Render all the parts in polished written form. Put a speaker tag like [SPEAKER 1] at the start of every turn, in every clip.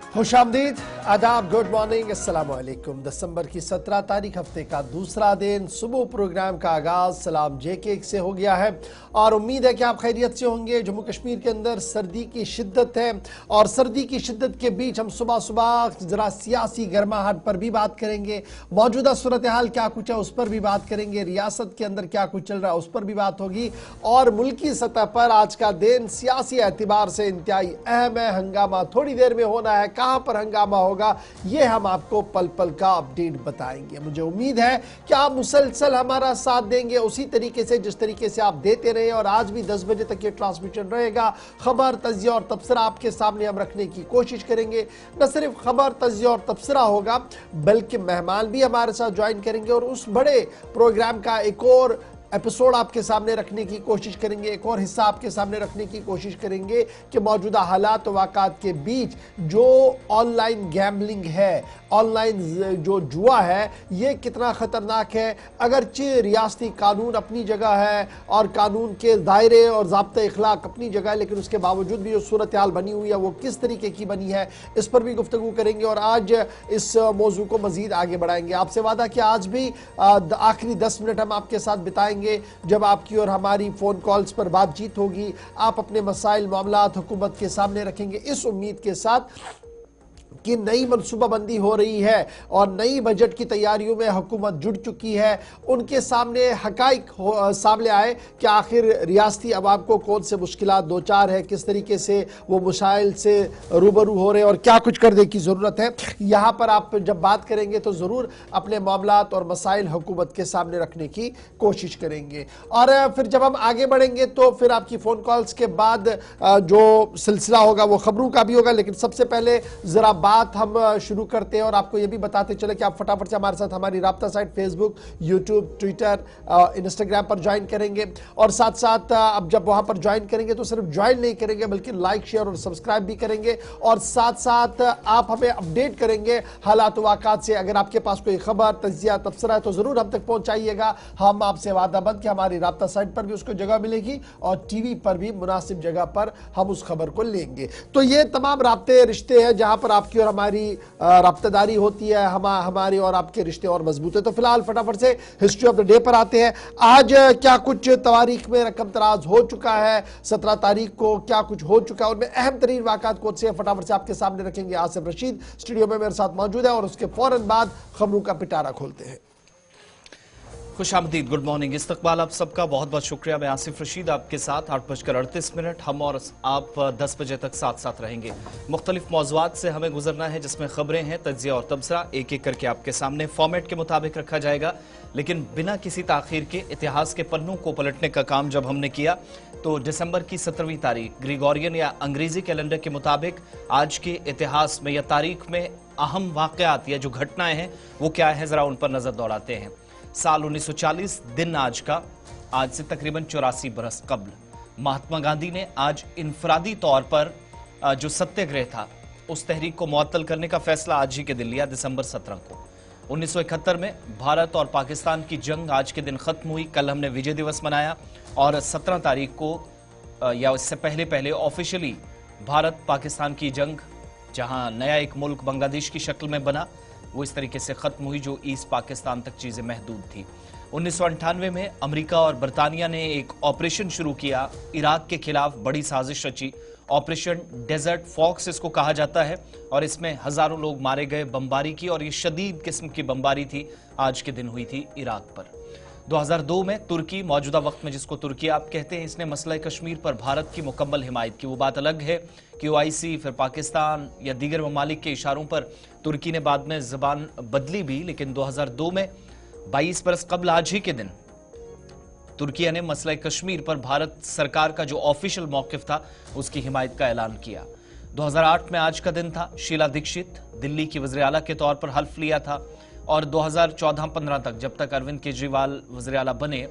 [SPEAKER 1] खुशामदीद, आदाब, good morning, अस्सलाम वालेकुम। दिसंबर की 17 तारीख, हफ्ते का दूसरा दिन, सुबह प्रोग्राम का आगाज सलाम जेके से हो गया है और उम्मीद है कि आप खैरियत से होंगे। जम्मू कश्मीर के अंदर सर्दी की शिद्दत है और सर्दी की शिद्दत के बीच हम सुबह सुबह ज़रा सियासी गर्माहट पर भी बात करेंगे, मौजूदा सूरत हाल क्या कुछ है उस पर भी बात करेंगे, रियासत के अंदर क्या कुछ चल रहा है उस पर भी बात होगी और मुल्की सतह पर आज का दिन सियासी एतबार से इंतहाई अहम है। हंगामा थोड़ी देर में होना है, कहां पर हंगामा होगा ये हम आपको पल पल का अपडेट बताएंगे। मुझे उम्मीद है कि आप मुसलसल हमारा साथ देंगे उसी तरीके से जिस तरीके से आप देते रहे और आज भी 10 बजे तक ये ट्रांसमिशन रहेगा। खबर, तजिया और तबसरा आपके सामने हम रखने की कोशिश करेंगे। न सिर्फ खबर, तजिया और तबसरा होगा बल्कि मेहमान भी हमारे साथ ज्वाइन करेंगे और उस बड़े प्रोग्राम का एक और एपिसोड आपके सामने रखने की कोशिश करेंगे, एक और हिस्सा आपके सामने रखने की कोशिश करेंगे कि मौजूदा हालात व वाक़ात के बीच जो ऑनलाइन गैम्बलिंग है, ऑनलाइन जो जुआ है, ये कितना ख़तरनाक है। अगरचे रियासती कानून अपनी जगह है और कानून के दायरे और ज़ाब्ते इखलाक अपनी जगह है, लेकिन उसके बावजूद भी जो सूरत हाल बनी हुई है वो किस तरीके की बनी है इस पर भी गुफ्तगू करेंगे और आज इस मौजू को मज़ीद आगे बढ़ाएंगे। आपसे वादा कि आज भी आखिरी 10 मिनट हम आपके साथ बिताएंगे जब आपकी और हमारी फ़ोन कॉल्स पर बातचीत होगी। आप अपने मसाइल, मामलात हुकूमत के सामने रखेंगे इस उम्मीद के साथ कि नई मनसूबाबंदी हो रही है और नई बजट की तैयारियों में हुकूमत जुड़ चुकी है। उनके सामने हकाइक सामने आए कि आखिर रियासती अवाम को कौन से मुश्किलात दो चार है, किस तरीके से वो मसाइल से रूबरू हो रहे हैं और क्या कुछ करने की ज़रूरत है। यहाँ पर आप जब बात करेंगे तो ज़रूर अपने मामलात और मसाइल हुकूमत के सामने रखने की कोशिश करेंगे और फिर जब हम आगे बढ़ेंगे तो फिर आपकी फ़ोन कॉल्स के बाद जो सिलसिला होगा वो खबरों का भी होगा। लेकिन सबसे पहले ज़रा बात हम शुरू करते हैं और आपको यह भी बताते चले कि आप फटाफट से हमारे साथ हमारी राब्ता site Facebook, YouTube, Twitter, Instagram पर ज्वाइन करेंगे और साथ साथ अब जब वहां पर ज्वाइन करेंगे तो सिर्फ ज्वाइन नहीं करेंगे बल्कि लाइक, शेयर और सब्सक्राइब भी करेंगे और साथ साथ आप हमें अपडेट करेंगे हालात वाक़ात से। अगर आपके पास कोई खबर, तजिया, तबसरा है तो जरूर हम तक पहुंचाइएगा। हम आपसे वादाबंद कि हमारी राब्ता साइट पर भी उसको जगह मिलेगी और टीवी पर भी मुनासिब जगह पर हम उस खबर को लेंगे। तो ये तमाम राब्ते, रिश्ते हैं जहां पर आपकी और हमारी राब्तेदारी होती है, हमारे और आपके रिश्ते और मजबूत है। तो फिलहाल फटाफट से हिस्ट्री ऑफ द डे पर आते हैं। आज क्या कुछ तारीख में रकम तराज हो चुका है, 17 तारीख को क्या कुछ हो चुका है, उनमें अहम तरीन वाक़ात कौन से हैं, फटाफट से आपके सामने रखेंगे। आसिफ रशीद स्टूडियो में मेरे साथ मौजूद है और उसके फौरन बाद खबरों का पिटारा खोलते हैं।
[SPEAKER 2] खुशामदीद, गुड मॉर्निंग, इस्तकबाल आप सबका, बहुत बहुत शुक्रिया। मैं आसिफ रशीद आपके साथ 8:38 हम और आप 10 बजे तक साथ साथ रहेंगे। मुख्तलिफ मौज़ूआत से हमें गुजरना है जिसमें खबरें हैं, तज्जिया और तबसरा एक एक करके आपके सामने फॉर्मेट के मुताबिक रखा जाएगा, लेकिन बिना किसी ताखीर के इतिहास के पन्नों को पलटने का काम जब हमने किया तो दिसंबर की 17वीं तारीख ग्रिगोरियन या अंग्रेजी कैलेंडर के मुताबिक आज के इतिहास में या तारीख में अहम वाक़यात या जो घटनाएं हैं वो क्या है, ज़रा उन पर नज़र दौड़ाते हैं। साल 1940 दिन आज का, आज से तकरीबन 84 बरस कबल महात्मा गांधी ने आज इनफरादी तौर पर जो सत्याग्रह था उस तहरीक को मुअत्तल करने का फैसला आज ही के दिन लिया, दिसंबर 17 को। 1971 में भारत और पाकिस्तान की जंग आज के दिन खत्म हुई। कल हमने विजय दिवस मनाया और 17 तारीख को या इससे पहले पहले ऑफिशियली भारत पाकिस्तान की जंग, जहां नया एक मुल्क बांग्लादेश की शक्ल में बना, वो इस तरीके से खत्म हुई जो ईस्ट पाकिस्तान तक चीजें महदूद थी। 1998 में अमेरिका और बरतानिया ने एक ऑपरेशन शुरू किया, इराक के खिलाफ बड़ी साजिश रची। ऑपरेशन डेजर्ट फॉक्स इसको कहा जाता है और इसमें हजारों लोग मारे गए, बमबारी की, और ये शदीद किस्म की बमबारी थी, आज के दिन हुई थी इराक पर। 2002 में तुर्की, मौजूदा वक्त में जिसको तुर्की आप कहते हैं, इसने मसला कश्मीर पर भारत की मुकम्मल हिमायत की। वो बात अलग है कि ओआईसी, फिर पाकिस्तान या दीगर ममालिक के इशारों पर तुर्की ने बाद में जबान बदली भी, लेकिन 2002 में 22 बरस कबल आज ही के दिन तुर्की ने मसला कश्मीर पर भारत सरकार का जो ऑफिशियल मौकिफ था उसकी हिमायत का ऐलान किया। 2008 में आज का दिन था। शीला दीक्षित दिल्ली की वज़ीर आला के तौर पर हल्फ लिया था और 2014-15 तक, जब तक अरविंद केजरीवाल वज़ीर आला बने,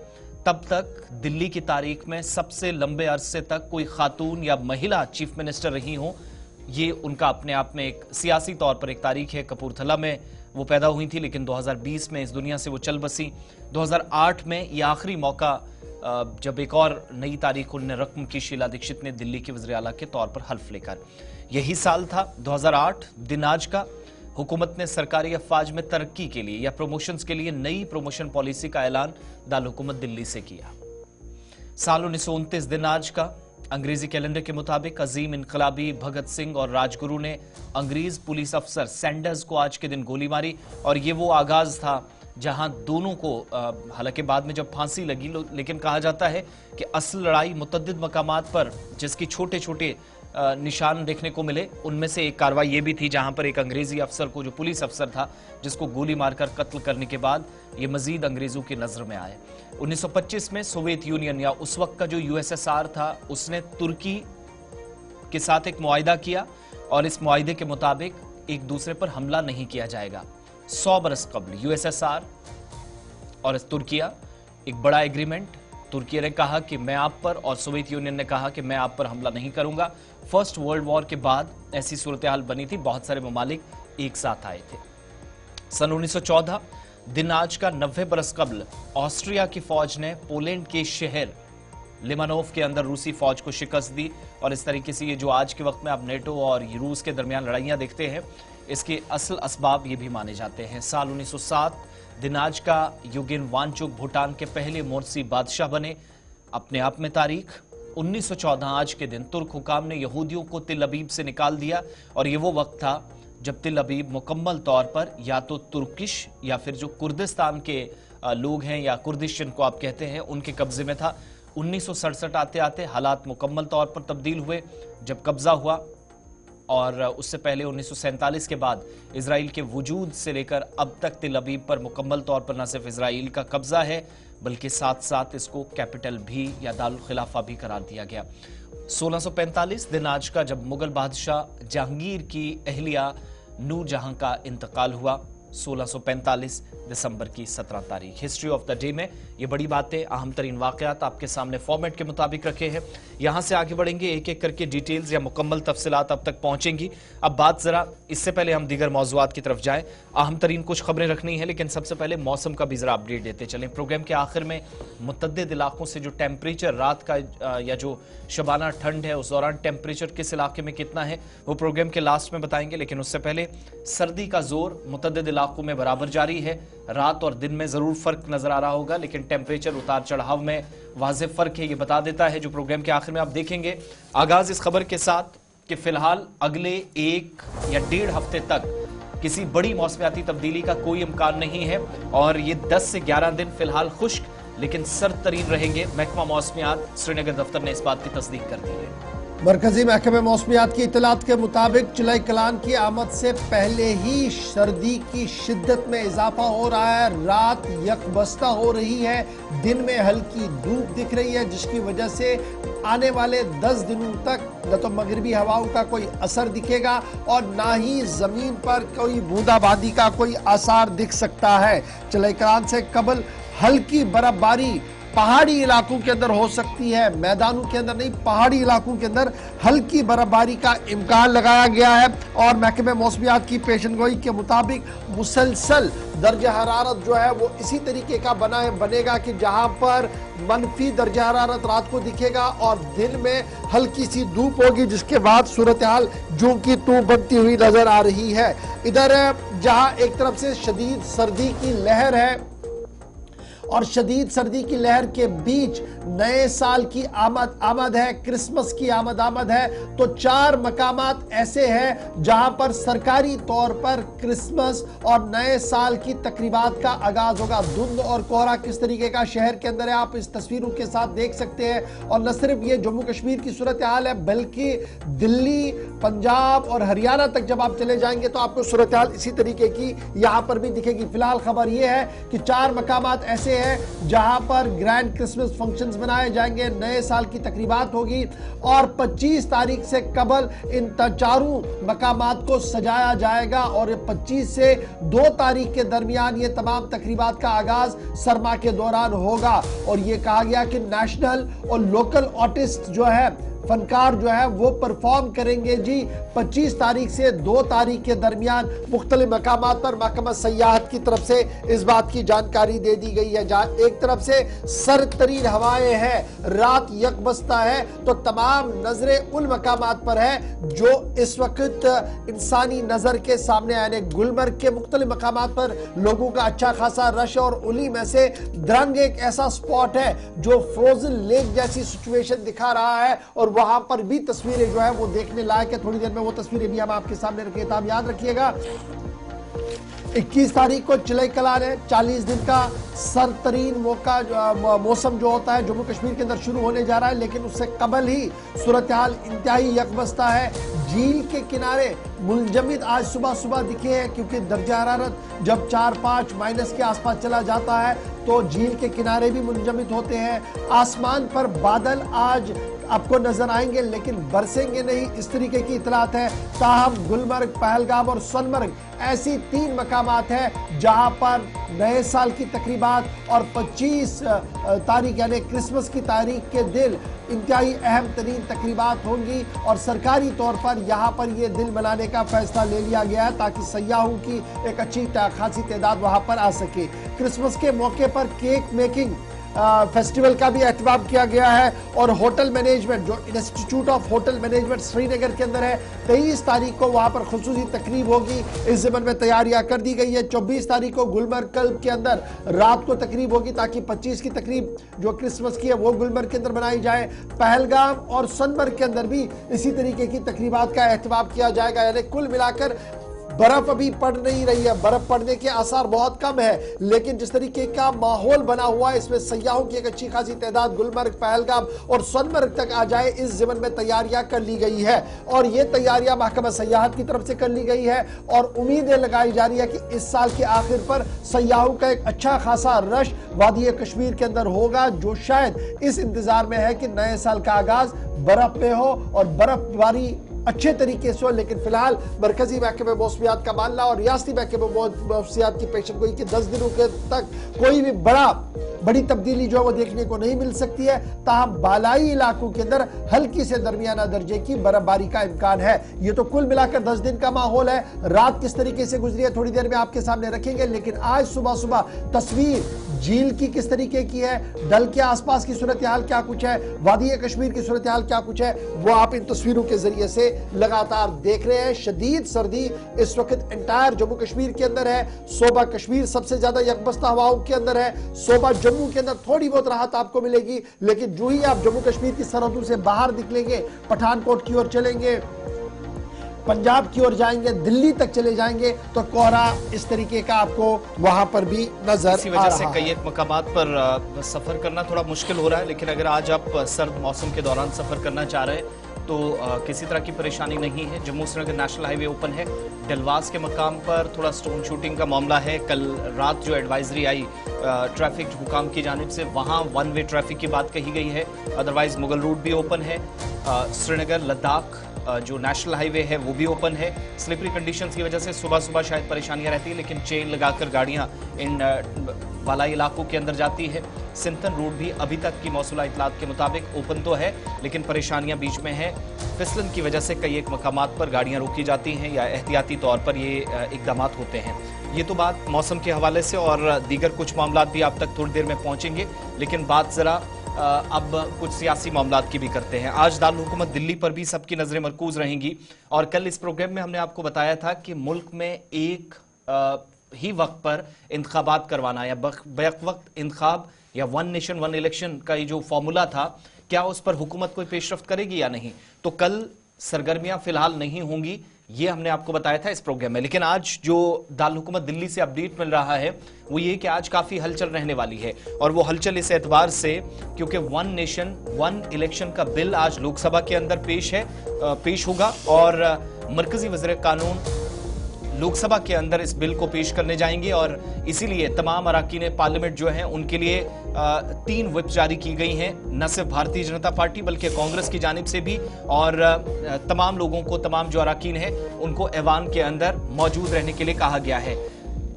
[SPEAKER 2] तब तक दिल्ली की तारीख में सबसे लंबे अरसे तक कोई खातून या महिला चीफ मिनिस्टर रही हो, ये उनका अपने आप में एक सियासी तौर पर एक तारीख है। कपूरथला में वो पैदा हुई थी लेकिन 2020 में इस दुनिया से वो चल बसी। 2008 में ये आखिरी मौका जब एक और नई तारीख उन्हें रकम की शीला दीक्षित ने दिल्ली के वज़ीर आला के तौर पर हल्फ लेकर। यही साल था 2008 दिन आज का। हुकूमत ने सरकारी अफवाज में तरक्की के लिए या प्रमोशंस के लिए नई प्रमोशन पॉलिसी का ऐलान दारुल हुकूमत दिल्ली से किया। साल 1929 दिन आज का। अंग्रेजी कैलेंडर के मुताबिक अजीम इनकलाबी भगत सिंह और राजगुरु ने अंग्रेज पुलिस अफसर सैंडर्स को आज के दिन गोली मारी और ये वो आगाज था जहां दोनों को, हालांकि बाद में जब फांसी लगी, लेकिन कहा जाता है कि असल लड़ाई मुतद्दिद मकामात पर जिसकी छोटे छोटे निशान देखने को मिले, उनमें से एक कार्रवाई ये भी थी जहां पर एक अंग्रेजी अफसर को, जो पुलिस अफसर था, जिसको गोली मारकर कत्ल करने के बाद ये मजीद अंग्रेजों की नजर में आए। 1925 में सोवियत यूनियन या उस वक्त का जो यूएसएसआर था, उसने तुर्की के साथ एक मुआहिदा किया और इस मुआहिदे के मुताबिक एक दूसरे पर हमला नहीं किया जाएगा। 100 बरस कबल यूएसएसआर और तुर्किया एक बड़ा एग्रीमेंट। तुर्की ने कहा कि मैं आप पर, और सोवियत यूनियन ने कहा कि मैं आप पर हमला नहीं करूंगा। फर्स्ट वर्ल्ड वॉर के बाद ऐसी सूरत हाल बनी थी, बहुत सारे ममालिक एक साथ आए थे। सन 1914 दिन आज का 90 बरस कबल ऑस्ट्रिया की फौज ने पोलैंड के शहर लिमानोव के अंदर रूसी फौज को शिकस्त दी और इस तरीके से ये जो आज के वक्त में आप नेटो और रूस के दरमियान लड़ाइयां देखते हैं, इसके असल असबाब ये भी माने जाते हैं। साल 1907 दिन आज का युगिन वांगचुक भूटान के पहले मोरसी बादशाह बने। अपने आप में तारीख 1914 आज के दिन तुर्क हुकाम ने यहूदियों को तिल अबीब से निकाल दिया और ये वो वक्त था जब तिल अबीब मुकम्मल तौर पर या तो तुर्किश या फिर जो कुर्दिस्तान के लोग हैं या कुर्दिश जिनको आप कहते हैं, उनके कब्जे में था। 1967 आते आते हालात मुकम्मल तौर पर तब्दील हुए जब कब्जा हुआ, और उससे पहले 1947 के बाद इजराइल के वजूद से लेकर अब तक तिल अबीब पर मुकम्मल तौर पर न सिर्फ इजराइल का कब्जा है बल्कि साथ साथ इसको कैपिटल भी या दारुल खिलाफा भी करार दिया गया। 1645 दिन आज का जब मुगल बादशाह जहांगीर की अहलिया नूरजहां का इंतकाल हुआ। 1645 दिसंबर की 17 तारीख। हिस्ट्री ऑफ द डे में ये बड़ी बातें, अहम तरीन वाकयात आपके सामने फॉर्मेट के मुताबिक रखे हैं। यहां से आगे बढ़ेंगे, एक एक करके डिटेल्स या मुकम्मल तफसीलात अब तक पहुंचेंगी। अब बात जरा इससे पहले हम दीगर मौज़ूआत की तरफ जाएं, अहम तरीन कुछ खबरें रखनी है, लेकिन सबसे पहले मौसम का भी जरा अपडेट देते चलें। प्रोग्राम के आखिर में मुतद्दिद इलाकों से जो टेम्परेचर रात का या जो शबाना ठंड है उस दौरान टेम्परेचर किस इलाके में कितना है वो प्रोग्राम के लास्ट में बताएंगे। लेकिन उससे पहले सर्दी का जोर मुतद्दिद इलाकों में बराबर जारी है। रात और दिन में जरूर फर्क नजर आ रहा होगा, लेकिन टेम्परेचर उतार चढ़ाव में वाज़ेह फर्क है, ये बता देता है जो प्रोग्राम के आखिर में आप देखेंगे। आगाज इस खबर के साथ कि फिलहाल अगले 1 या 1.5 हफ्ते तक किसी बड़ी मौसमियाती तब्दीली का कोई इम्कान नहीं है और ये 10 से 11 दिन फिलहाल खुश्क लेकिन सर्द तरीन रहेंगे। महकमा मौसमियात श्रीनगर दफ्तर ने इस बात की तस्दीक कर दी है।
[SPEAKER 1] मरकजी महकमे मौसमियात की इतलात के मुताबिक जुलाई कलान की आमद से पहले ही सर्दी की शिद्दत में इजाफा हो रहा है। रात यकबस्ता हो रही है, दिन में हल्की धूप दिख रही है, जिसकी वजह से आने वाले 10 दिनों तक न तो मगरबी हवाओं का कोई असर दिखेगा और ना ही जमीन पर कोई बूंदाबांदी का कोई आसार दिख सकता है। जुलाई कलान से कबल हल्की बर्फबारी पहाड़ी इलाकों के अंदर हो सकती है, मैदानों के अंदर नहीं, पहाड़ी इलाकों के अंदर हल्की बर्फबारी का इम्कान लगाया गया है। और महकमे मौसमियात की पेशनगोई के मुताबिक मुसलसल दर्जा हरारत जो है वो इसी तरीके का बनेगा कि जहां पर मनफी दर्जा हरारत रात को दिखेगा और दिन में हल्की सी धूप होगी, जिसके बाद सूरत हाल जूं की तू बनती हुई नजर आ रही है। इधर जहां एक तरफ से शदीद सर्दी की लहर है और शदीद सर्दी की लहर के बीच नए साल की आमद है, क्रिसमस की आमद है, तो 4 मकामात ऐसे हैं जहां पर सरकारी तौर पर क्रिसमस और नए साल की तकरीबात का आगाज होगा। धुंध और कोहरा किस तरीके का शहर के अंदर है आप इस तस्वीरों के साथ देख सकते हैं। और न सिर्फ ये जम्मू कश्मीर की सूरत हाल है बल्कि दिल्ली, पंजाब और हरियाणा तक जब आप चले जाएंगे तो आपको सूरत हाल इसी तरीके की यहां पर भी दिखेगी। फिलहाल खबर यह है कि 4 मकामात ऐसे हैं जहां पर ग्रैंड क्रिसमस फंक्शंस मनाए जाएंगे, नए साल की तकरीबात होगी और 25 तारीख से कबल इन चारों मकामात को सजाया जाएगा और 25 से 2 तारीख के दरमियान ये तमाम तकरीबात का आगाज सरमा के दौरान होगा। और ये कहा गया कि नेशनल और लोकल आर्टिस्ट जो है फनकार जो है वो परफॉर्म करेंगे जी 25 तारीख से 2 तारीख के दरमियान मुख्तलिफ मकामात पर। महकमा सयाहत की तरफ से इस बात की जानकारी दे दी गई है। जहां एक तरफ से सरतरीन हवाएं हैं, रात यकबस्ता है, तो तमाम नजरें उन मकामात पर है जो इस वक्त इंसानी नजर के सामने आने। गुलमर्ग के मुख्तलिफ मकामात पर लोगों का अच्छा खासा रश, और उन्हीं में से द्रंग एक ऐसा स्पॉट है जो फ्रोजन लेक जैसी सिचुएशन दिखा रहा है, और वहां पर भी तस्वीरें जो है वो देखने लायक है। थोड़ी देर में वो तस्वीरें भी हम आपके सामने रखेंगे। तो आप याद रखिएगा 21 तारीख को चिलई कलान है, 40 दिन का सरतरीन मौसम जो होता है जम्मू कश्मीर के अंदर शुरू होने जा रहा है, लेकिन उससे कबल ही सूरत हाल इंतहाई यकबस्ता है। झील के किनारे मुलजमिद आज सुबह सुबह दिखे हैं, क्योंकि दर्जा हरारत जब 4-5 माइनस के आसपास चला जाता है तो झील के किनारे भी मुंजमद होते हैं। आसमान पर बादल आज आपको नजर आएंगे लेकिन बरसेंगे नहीं, इस तरीके की इतलात है। ताहम गुलमर्ग, पहलगाम और सोनमर्ग ऐसी 3 मकामात हैं जहां पर नए साल की तकरीबात और 25 तारीख यानी क्रिसमस की तारीख के दिन इंतहाई अहम तरीन तकरीबात होंगी, और सरकारी तौर पर यहाँ पर ये दिन मनाने का फैसला ले लिया गया है ताकि सयाहों की एक अच्छी खासी तादाद वहाँ पर आ सके। क्रिसमस के मौके पर केक मेकिंग फेस्टिवल का भी एहतमाम किया गया है, और होटल मैनेजमेंट जो institute of hotel management Srinagar के अंदर है, 23 तारीख को वहां पर खुसूसी तकरीब होगी। इस ज़मन में तैयारियां कर दी गई है। 24 तारीख को गुलमर्ग कल्ब के अंदर रात को तकरीब होगी ताकि 25 की तकरीब जो क्रिसमस की है वो गुलमर्ग के अंदर मनाई जाए। पहलगाम और सोनमर्ग के अंदर भी इसी तरीके की तकरीबात का एहतमाम किया जाएगा। यानी कुल मिलाकर बर्फ अभी पड़ नहीं रही है, बर्फ पड़ने के आसार बहुत कम है, लेकिन जिस तरीके का माहौल बना हुआ है इसमें सयाहों की एक अच्छी खासी तादाद गुलमर्ग, पहलगाम और सोनमर्ग तक आ जाए, इस ज़मन में तैयारियां कर ली गई है। और ये तैयारियां महकमा सयाहत की तरफ से कर ली गई है, और उम्मीदें लगाई जा रही है कि इस साल के आखिर पर सयाहों का एक अच्छा खासा रश वादी कश्मीर के अंदर होगा, जो शायद इस इंतजार में है कि नए साल का आगाज बर्फ में हो और बर्फबारी अच्छे तरीके से हो। लेकिन फिलहाल मरकजी महकमे मौसमियात का मानना और रियासती महकमे मौसमियात की पेशन गोई कि 10 दिनों के तक कोई भी बड़ी तब्दीली जो है वो देखने को नहीं मिल सकती है। ताहम बालाई इलाकों के अंदर हल्की से दरमियाना दर्जे की बर्फबारी का इम्कान है। ये तो कुल मिलाकर 10 दिन का माहौल है। रात किस तरीके से गुजरी है थोड़ी देर में आपके सामने रखेंगे, लेकिन आज सुबह सुबह तस्वीर झील की किस तरीके की है, डल के आसपास की सूरत हाल क्या कुछ है, वादी कश्मीर की सूरत हाल क्या कुछ है, वो आप इन तस्वीरों के जरिए से लगातार देख रहे हैं। शदीद सर्दी इस वक्त एंटायर जम्मू कश्मीर के अंदर है। सोबा कश्मीर सबसे ज्यादा यकबस्ता हवाओं के अंदर है। सोबा जम्मू के अंदर थोड़ी बहुत राहत आपको मिलेगी, लेकिन जो ही आप जम्मू कश्मीर की सरहदों से बाहर निकलेंगे, पठानकोट की ओर चलेंगे, पंजाब की ओर जाएंगे, दिल्ली तक चले जाएंगे, तो कोहरा इस तरीके का आपको वहां पर भी नजर
[SPEAKER 2] इसी वजह से कई एक मकामात पर सफर करना थोड़ा मुश्किल हो रहा है। लेकिन अगर आज आप सर्द मौसम के दौरान सफर करना चाह रहे हैं तो किसी तरह की परेशानी नहीं है। Jammu Srinagar national highway open है। डलवास के मकाम पर थोड़ा स्टोन शूटिंग का मामला है। कल रात जो एडवाइजरी आई ट्रैफिक हुकाम की जानिब से, वहाँ 1 वे ट्रैफिक की बात कही गई है। अदरवाइज मुगल रूट भी ओपन है। श्रीनगर लद्दाख जो नेशनल हाईवे है वो भी ओपन है। स्लिपरी कंडीशंस की वजह से सुबह सुबह शायद परेशानियां रहती है, लेकिन चेन लगाकर गाड़ियां इन बालाई इलाकों के अंदर जाती है। सिंथन रूट भी अभी तक की मौसूला इतलात के मुताबिक ओपन तो है, लेकिन परेशानियां बीच में है। फिसलन की वजह से कई एक मकामात पर गाड़ियां रोकी जाती हैं या एहतियाती तौर पर ये इकदाम होते हैं। ये तो बात मौसम के हवाले से, और दीगर कुछ मामला भी आप तक थोड़ी देर में पहुंचेंगे, लेकिन बात जरा अब कुछ सियासी मामलात की भी करते हैं। आज दारुल हुकूमत दिल्ली पर भी सबकी नजरें मरकूज रहेंगी, और कल इस प्रोग्राम में हमने आपको बताया था कि मुल्क में एक ही वक्त पर इंतखाबात करवाना या बैक वक्त इंतखाब या 1 नेशन 1 इलेक्शन का ये जो फॉर्मूला था, क्या उस पर हुकूमत कोई पेशरफ्त करेगी या नहीं। तो कल सरगर्मियां फिलहाल नहीं होंगी, ये हमने आपको बताया था इस प्रोग्राम में। लेकिन आज जो दारुल हुकूमत दिल्ली से अपडेट मिल रहा है वो ये कि आज काफी हलचल रहने वाली है, और वो हलचल इस एतबार से क्योंकि 1 नेशन 1 इलेक्शन का बिल आज लोकसभा के अंदर पेश होगा, और मरकजी वज़ीर कानून लोकसभा के अंदर इस बिल को पेश करने जाएंगे। और इसीलिए तमाम अराकीन पार्लियामेंट जो हैं उनके लिए 3 व्हिप जारी की गई हैं, न सिर्फ भारतीय जनता पार्टी बल्कि कांग्रेस की जानिब से भी, और तमाम लोगों को, तमाम जो अराकीन हैं उनको ऐवान के अंदर मौजूद रहने के लिए कहा गया है।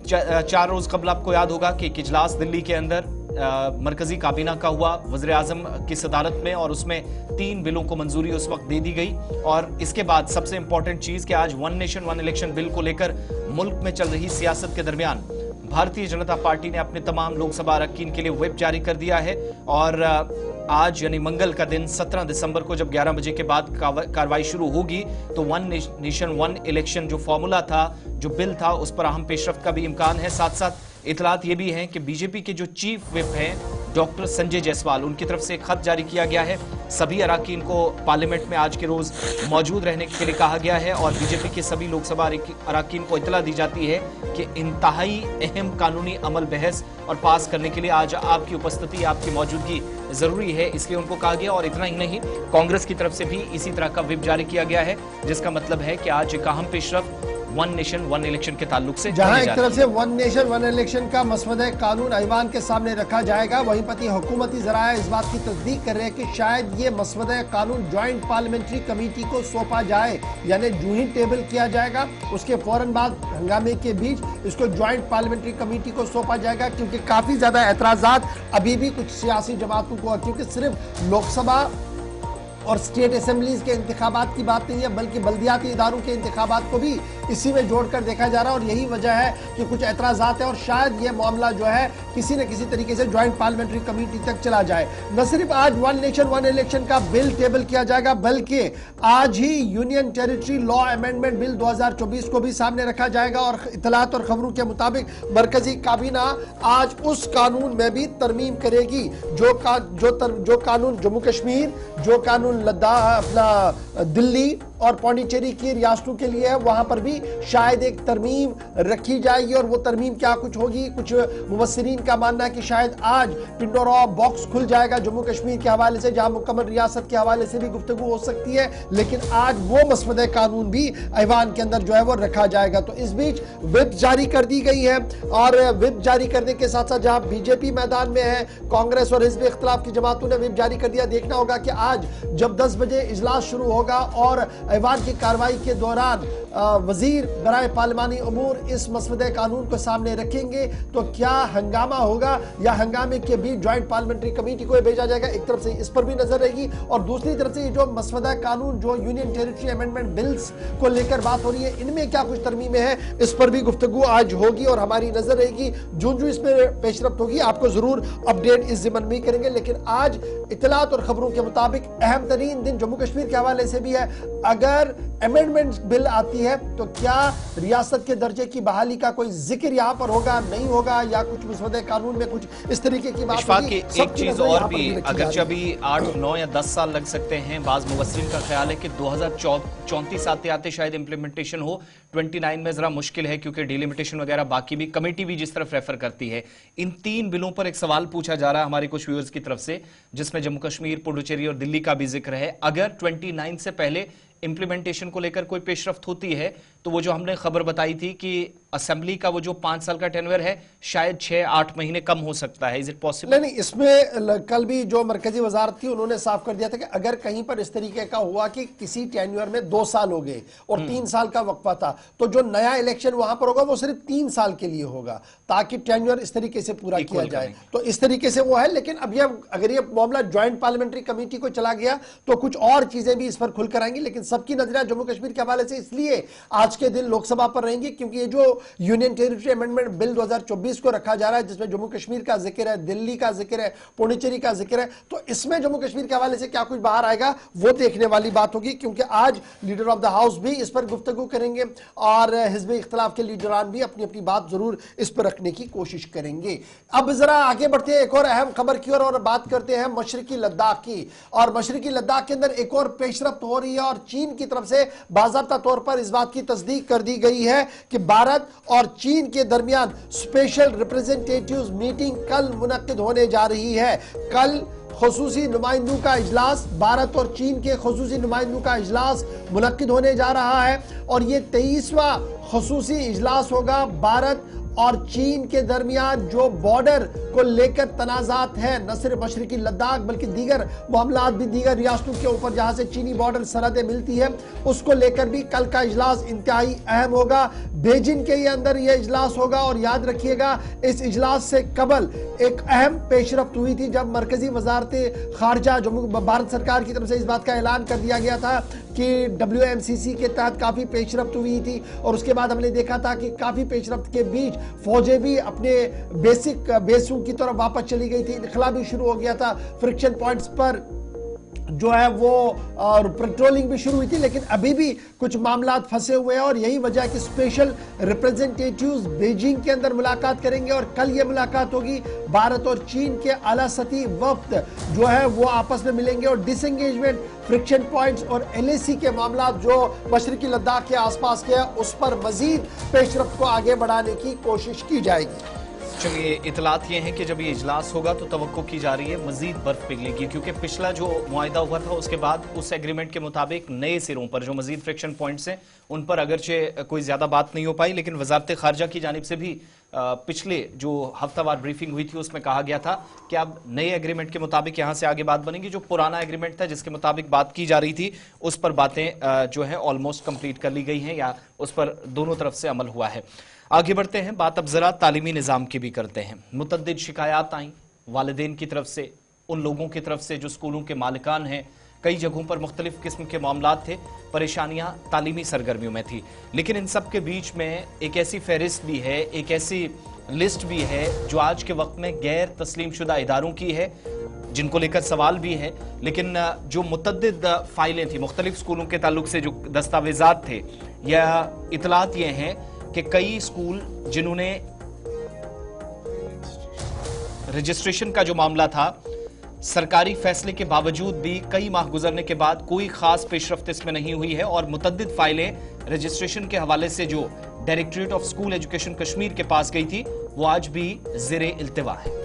[SPEAKER 2] 4 रोज कबल आपको याद होगा कि एक इजलास दिल्ली के अंदर मरकजी काबीना का हुआ वज़ीर आज़म की सदारत में, और उसमें 3 बिलों को मंजूरी उस वक्त दे दी गई। और इसके बाद सबसे इंपॉर्टेंट चीज कि आज one nation one election bill को लेकर मुल्क में चल रही सियासत के दरमियान भारतीय जनता पार्टी ने अपने तमाम लोकसभा अरकान के लिए व्हिप जारी कर दिया है। और आज यानी मंगल का दिन 17 दिसंबर को जब 11 बजे के बाद कार्रवाई शुरू होगी तो वन नेशन वन इलेक्शन जो फॉर्मूला था, जो बिल था, उस पर अहम पेशरफ्त का भी इम्कान है। साथ साथ इतलात ये भी है कि बीजेपी के जो चीफ व्हिप हैं डॉक्टर संजय जायसवाल, उनकी तरफ से एक खत जारी किया गया है। सभी अरकान को पार्लियामेंट में आज के रोज मौजूद रहने के लिए कहा गया है और बीजेपी के सभी लोकसभा अरकान को इतला दी जाती है कि इंतहाई अहम कानूनी अमल बहस और पास करने के लिए आज आपकी उपस्थिति, आपकी मौजूदगी जरूरी है, इसलिए उनको कहा गया। और इतना ही नहीं, कांग्रेस की तरफ से भी इसी तरह का व्हिप जारी किया गया है, जिसका मतलब है कि आज एक अहम पेशरफ्त वन नेशन वन इलेक्शन के ताल्लुक से
[SPEAKER 1] जहां एक तरफ से वन नेशन वन इलेक्शन का मसवदा कानून ऐवान के सामने रखा जाएगा, वहीं पति हुकूमती जराया इस बात की तस्दीक कर रहे हैं कि शायद ये मसवदा कानून ज्वाइंट पार्लियामेंट्री कमेटी को सौंपा जाए, यानी जो ही टेबल किया जाएगा उसके फौरन बाद हंगामे के बीच इसको ज्वाइंट पार्लियामेंट्री कमेटी को सौंपा जाएगा, क्योंकि काफी ज्यादा एतराजात अभी भी कुछ सियासी जमातों को, क्योंकि सिर्फ लोकसभा और स्टेट असेंबलीज के इंतखाबात की बात नहीं है, बल्कि बल्दियाती इदारों के इंतखाबात को भी इसी में जोड़कर देखा जा रहा है। और यही वजह है कि कुछ एतराजात है और शायद ये मामला जो है किसी न किसी तरीके से ज्वाइंट पार्लियामेंट्री कमेटी तक चला जाए। न सिर्फ आज वन नेशन वन इलेक्शन का बिल टेबल किया जाएगा, बल्कि आज ही union territory law amendment bill 2024 को भी सामने रखा जाएगा। और इतलात और खबरों के मुताबिक मरकजी काबीना आज उस कानून में भी तरमीम करेगी जो कानून जम्मू कश्मीर, जो कानून लद्दाख, अपना दिल्ली और पौंडीचेरी की रियासतों के लिए है, वहां पर भी शायद एक तरमीम रखी जाएगी। और वो तरमीम क्या कुछ होगी, कुछ मुबस्सिरीन का मानना है कि शायद आज पिंडोरा बॉक्स खुल जाएगा जम्मू कश्मीर के हवाले से, जहां मुकम्मल रियासत के हवाले से भी गुफ्तगू हो सकती है, लेकिन आज वो मसवदा कानून भी ऐवान के अंदर जो है वो रखा जाएगा। तो इस बीच व्हिप जारी कर दी गई है और व्हिप जारी करने के साथ साथ जहां बीजेपी मैदान में है, कांग्रेस और हिज़्ब इख्तिलाफ की जमातों ने व्हिप जारी कर दिया। देखना होगा कि आज जब 10 बजे इजलास शुरू होगा और ऐवान की कार्रवाई के दौरान वजीर बराए पार्लिमानी अमूर इस मसवदे कानून को सामने रखेंगे तो क्या हंगामा होगा या हंगामे के बीच ज्वाइंट पार्लियामेंट्री कमेटी को भेजा जाएगा। एक तरफ से इस पर भी नजर रहेगी और दूसरी तरफ से ये जो मसवदा कानून जो यूनियन टेरिटरी अमेंडमेंट बिल्स को लेकर बात हो रही है, इनमें क्या कुछ तरमीमें हैं, इस पर भी गुफ्तगू आज होगी और हमारी नजर रहेगी। जो इसमें पेशरफ्त होगी आपको जरूर अपडेट इस जिम्मन में करेंगे। लेकिन आज इतलात और खबरों के मुताबिक अहम तरीन दिन जम्मू कश्मीर के हवाले से भी है। अगर अमेंडमेंट बिल आती है तो क्या रियासत के दर्जे की बहाली का कोई जिक्र यहाँ पर होगा, नहीं होगा, या कुछ मसवदे कानून में कुछ इस तरीके की बात होगी।
[SPEAKER 2] एक चीज और भी, अगर अभी 8, 9 या 10 साल लग सकते हैं, बाज मुबस्सिरीन का ख्याल है कि 2034 आते आते शायद इंप्लीमेंटेशन हो। 29 में जरा मुश्किल है क्योंकि डिलिमिटेशन वगैरह बाकी भी कमेटी भी जिस तरफ रेफर करती है। इन 3 बिलों पर एक सवाल पूछा जा रहा है हमारे कुछ व्यूअर्स की तरफ से, जिसमें जम्मू कश्मीर, पुडुचेरी और दिल्ली का भी जिक्र है। अगर 29 से पहले इंप्लीमेंटेशन को लेकर कोई पेशरफ्त होती है तो वो जो हमने खबर बताई थी कि असेंबली का वो जो 5 साल का टेन्योर है शायद 6-8 महीने कम हो सकता है। Is it possible?
[SPEAKER 1] नहीं, इसमें कल भी जो मरकजी वजारत थी उन्होंने साफ कर दिया था कि अगर कहीं पर इस तरीके का हुआ कि किसी टेन्योर में 2 साल हो गए और 3 साल का वक्फा था, तो जो नया इलेक्शन वहां पर होगा वो सिर्फ 3 साल के लिए होगा, ताकि टेन्योर इस तरीके से पूरा किया जाए। तो इस तरीके से वो है। लेकिन अब ये अगर ये मामला ज्वाइंट पार्लियामेंट्री कमेटी को चला गया तो कुछ और चीजें भी इस पर खुलकर आएंगी। लेकिन सबकी नजरें जम्मू कश्मीर के हवाले से इसलिए आज के दिन लोकसभा पर रहेंगी क्योंकि ये जो यूनियन टेरिटरी अमेंडमेंट बिल 2024 को रखा जा रहा है, जिसमें जम्मू कश्मीर का जिक्र है, दिल्ली का जिक्र है, पुडुचेरी का जिक्र है, तो इसमें जम्मू कश्मीर के हवाले से क्या कुछ बाहर आएगा वो देखने वाली बात होगी। क्योंकि आज लीडर ऑफ द हाउस भी इस पर गुफ्तगू करेंगे और हिज़्ब इख्तिलाफ के लीडरान भी अपनी अपनी बात जरूर इस पर रखने की कोशिश करेंगे। अब जरा आगे बढ़ते हैं एक और अहम खबर की और बात करते हैं मशरिकी लद्दाख की। और मशरिकी लद्दाख के अंदर एक और पेशरफ्त हो रही है और चीन की तरफ से बाज़ाब्ता तौर पर इस बात की तस्दीक कर दी गई है कि भारत और चीन के दरमियान स्पेशल रिप्रेजेंटेटिव्स मीटिंग कल मुनक्किद होने जा रही है। कल खुसूसी नुमाइंदों का इजलास, भारत और चीन के खुसूसी नुमाइंदों का इजलास मुनक्किद होने जा रहा है और ये 23वां खुसूसी इजलास होगा भारत और चीन के दरमियान जो बॉर्डर को लेकर तनाजात है, न सिर्फ मशरकी लद्दाख बल्कि दीगर मामलात भी दीगर रियासतों के ऊपर जहां से चीनी बॉर्डर सरहदें मिलती है, उसको लेकर भी कल का इजलास इंतहाई अहम होगा। बेजिंग के अंदर यह इजलास होगा और याद रखिएगा इस इजलास से कबल एक अहम पेशरफ्त हुई थी जब मरकजी वजारत खारजा जम्मू भारत सरकार की तरफ से इस बात का ऐलान कर दिया गया था कि WMCC के तहत काफी पेशरफ्त हुई थी और उसके बाद हमने देखा था कि काफी पेशरफ्त के बीच फौजें भी अपने बेसिक बेसों की तरफ वापस चली गई थी, इनखला भी शुरू हो गया था, फ्रिक्शन पॉइंट्स पर जो है वो और पेट्रोलिंग भी शुरू हुई थी, लेकिन अभी भी कुछ मामलात फंसे हुए हैं और यही वजह है कि स्पेशल रिप्रेजेंटेटिव्स बीजिंग के अंदर मुलाकात करेंगे और कल ये मुलाकात होगी। भारत और चीन के आला सतही वफ्द जो है वो आपस में मिलेंगे और डिसएंगेजमेंट, फ्रिक्शन पॉइंट्स और LAC के मामलात जो मशरकी लद्दाख के आसपास के हैं उस पर मजीद पेशरफ्त को आगे बढ़ाने की कोशिश की जाएगी।
[SPEAKER 2] चलिए, इतलात ये है कि जब ये इजलास होगा तो तवक्को की जा रही है मजीद बर्फ पिघलेगी, क्योंकि पिछला जो मुआहिदा हुआ था उसके बाद उस एग्रीमेंट के मुताबिक नए सिरों पर जो मजीद फ्रिक्शन पॉइंट्स हैं उन पर अगरचे कोई ज्यादा बात नहीं हो पाई, लेकिन वजारत खारजा की जानिब से भी पिछले जो हफ्तावार ब्रीफिंग हुई थी उसमें कहा गया था कि अब नए एग्रीमेंट के मुताबिक यहां से आगे बात बनेगी। जो पुराना एग्रीमेंट था जिसके मुताबिक बात की जा रही थी उस पर बातें जो है ऑलमोस्ट कंप्लीट कर ली गई हैं या उस पर दोनों तरफ से अमल हुआ है। आगे बढ़ते हैं, बात अब जरा तालीमी निज़ाम की भी करते हैं। मुतअद्दिद शिकायत आई वालिदैन की तरफ से, उन लोगों की तरफ से जो स्कूलों के मालिकान हैं। कई जगहों पर मुख्तलिफ किस्म के मामलात थे, परेशानियां तालीमी सरगर्मियों में थी, लेकिन इन सब के बीच में एक ऐसी फहरिस्त भी है, एक ऐसी लिस्ट भी है जो आज के वक्त में गैर तस्लीम शुदा इदारों की है, जिनको लेकर सवाल भी है। लेकिन जो मुतअद्दिद फाइलें थी मुख्तलिफ स्कूलों के ताल्लुक से, जो दस्तावेजात थे, या इतलात ये हैं कि कई स्कूल जिन्होंने रजिस्ट्रेशन का जो मामला था, सरकारी फैसले के बावजूद भी कई माह गुजरने के बाद कोई खास पेशरफ्त इसमें नहीं हुई है और मुतअद्दिद फाइलें रजिस्ट्रेशन के हवाले से जो directorate of school education Kashmir के पास गई थी वो आज भी ज़ेरे इल्तिवा है।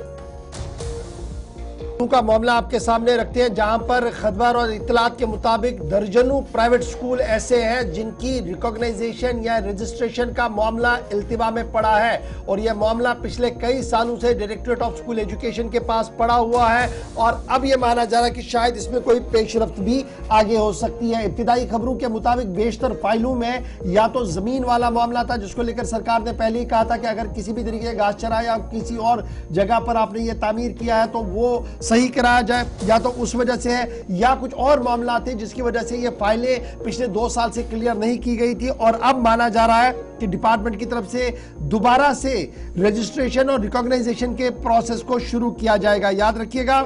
[SPEAKER 1] का मामला आपके सामने रखते हैं जहां पर खबर और इतलात के मुताबिक दर्जनों प्राइवेट स्कूल ऐसे हैं जिनकी रिकॉग्नाइजेशन या रजिस्ट्रेशन का मामला इल्तिवा में पड़ा है और यह मामला पिछले कई सालों से डायरेक्टरेट ऑफ स्कूल एजुकेशन के पास पड़ा हुआ है और अब यह माना जा रहा है कि शायद इसमें कोई पेशरफ्त भी आगे हो सकती है। इब्तिदाई खबरों के मुताबिक बेशतर फाइलों में या तो जमीन वाला मामला था जिसको लेकर सरकार ने पहले ही कहा था कि अगर किसी भी तरीके का घासचरा या किसी और जगह पर आपने ये तामीर किया है तो वो सही कराया जाए, या तो उस वजह से है या कुछ और मामला थे जिसकी वजह से ये फाइलें पिछले 2 साल से क्लियर नहीं की गई थी और अब माना जा रहा है कि डिपार्टमेंट की तरफ से दोबारा से रजिस्ट्रेशन और रिकॉग्नाइजेशन के प्रोसेस को शुरू किया जाएगा। याद रखिएगा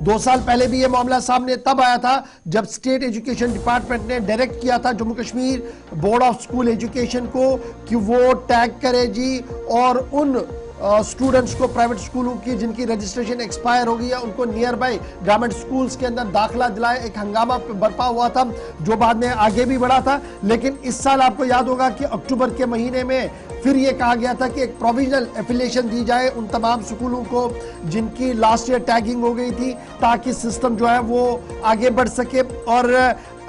[SPEAKER 1] 2 साल पहले भी यह मामला सामने तब आया था जब स्टेट एजुकेशन डिपार्टमेंट ने डायरेक्ट किया था Jammu Kashmir board of school education को कि वो टैग करे जी और उन स्टूडेंट्स को प्राइवेट स्कूलों की जिनकी रजिस्ट्रेशन एक्सपायर हो गई है उनको नियर बाय गवर्नमेंट स्कूल्स के अंदर दाखिला दिलाए। एक हंगामा बरपा हुआ था जो बाद में आगे भी बढ़ा था, लेकिन इस साल आपको याद होगा कि अक्टूबर के महीने में फिर यह कहा गया था कि एक प्रोविजनल एफिलिएशन दी जाए उन तमाम स्कूलों को जिनकी लास्ट ईयर टैगिंग हो गई थी ताकि सिस्टम जो है वो आगे बढ़ सके। और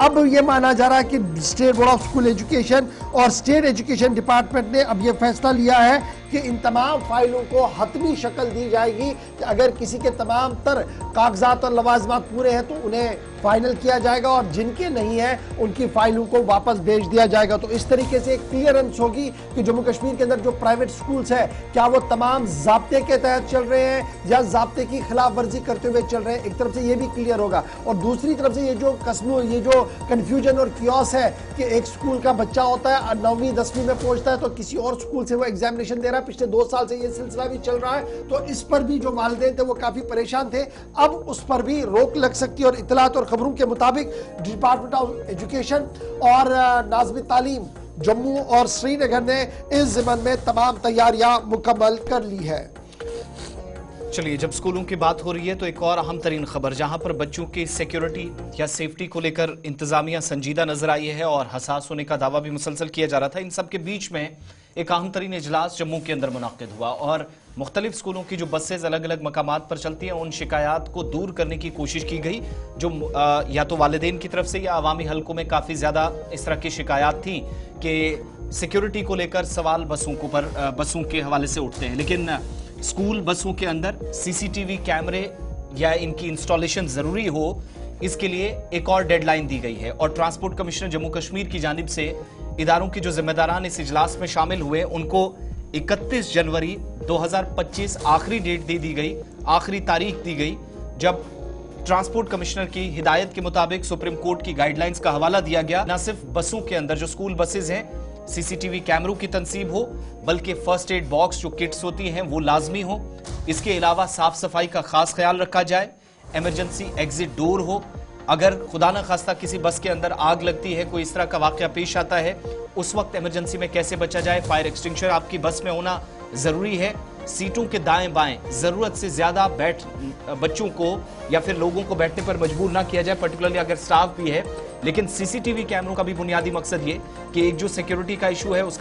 [SPEAKER 1] अब यह माना जा रहा है कि state board of school education और स्टेट एजुकेशन डिपार्टमेंट ने अब यह फैसला लिया है कि इन तमाम फाइलों को हतमी शक्ल दी जाएगी कि अगर किसी के तमाम तर कागजात और लवाजमात पूरे हैं तो उन्हें फाइनल किया जाएगा और जिनके नहीं है उनकी फाइलों को वापस भेज दिया जाएगा। तो इस तरीके से एक क्लियरेंस होगी कि जम्मू कश्मीर के अंदर जो प्राइवेट स्कूल्स है क्या वो तमाम जाब्ते के तहत चल रहे हैं या जाब्ते की खिलाफ वर्जी करते हुए चल रहे हैं। एक तरफ से ये भी क्लियर होगा और दूसरी तरफ से ये जो कंफ्यूजन और कियोस है कि एक स्कूल का बच्चा होता है 9वीं 10वीं में पहुंचता है तो किसी और स्कूल से वो एग्जामिनेशन दे रहा है, पिछले 2 साल से ये सिलसिला भी चल रहा है, तो इस पर भी जो वालिदैन थे वो काफी परेशान थे। अब उस पर भी रोक लग सकती है और इतलात और खबरों के मुताबिक डिपार्टमेंट ऑफ एजुकेशन और नाज़िम तालीम जम्मू और श्रीनगर ने इस ज़िम्मन में तमाम तैयारियां मुकम्मल कर ली है।
[SPEAKER 2] चलिए, जब स्कूलों की बात हो रही है तो एक और अहम तरीन खबर जहां पर बच्चों की सिक्योरिटी या सेफ्टी को लेकर इंतजामिया संजीदा नजर आई है और हसास होने का दावा भी मुसलसल किया जा रहा था। इन सब के बीच में एक अहम तरीन इजलास जम्मू के अंदर मुनाकिद हुआ और मुख्तलिफ स्कूलों की जो बसेज अलग अलग मकामात पर चलती हैं उन शिकायत को दूर करने की कोशिश की गई जो या तो वालिदैन की तरफ से या अवामी हलकों में काफ़ी ज़्यादा इस तरह की शिकायत थी कि सिक्योरिटी को लेकर सवाल बसों के हवाले से उठते हैं, लेकिन स्कूल बसों के अंदर सीसीटीवी कैमरे या इनकी इंस्टॉलेशन जरूरी हो, इसके लिए एक और डेडलाइन दी गई है। और ट्रांसपोर्ट कमिश्नर जम्मू कश्मीर की जानिब से इदारों की जो जिम्मेदारान इस इजलास में शामिल हुए उनको 31 जनवरी 2025 आखिरी डेट दे दी गई, आखिरी तारीख दी गई, जब ट्रांसपोर्ट कमिश्नर की हिदायत के मुताबिक सुप्रीम कोर्ट की गाइडलाइंस का हवाला दिया गया। न सिर्फ बसों के अंदर जो स्कूल बसेज हैं सीसीटीवी कैमरों की तनसीब हो, बल्कि फर्स्ट एड बॉक्स जो किट्स होती हैं वो लाजमी हो। इसके अलावा साफ सफाई का खास ख्याल रखा जाए, इमरजेंसी एग्जिट डोर हो। अगर खुदा न खास्ता किसी बस के अंदर आग लगती है, कोई इस तरह का वाकया पेश आता है, उस वक्त इमरजेंसी में कैसे बचा जाए, फायर एक्सटिंग्विशर आपकी बस में होना जरूरी है। सीटों के दाएं बाएं जरूरत से ज्यादा बच्चों को या फिर लोगों को बैठने पर मजबूर ना किया जाए, पर्टिकुलरली अगर स्टाफ भी है। लेकिन सीसीटीवी कैमरों का भी बुनियादी मकसद ये कि एक जो सिक्योरिटी का इशू है उस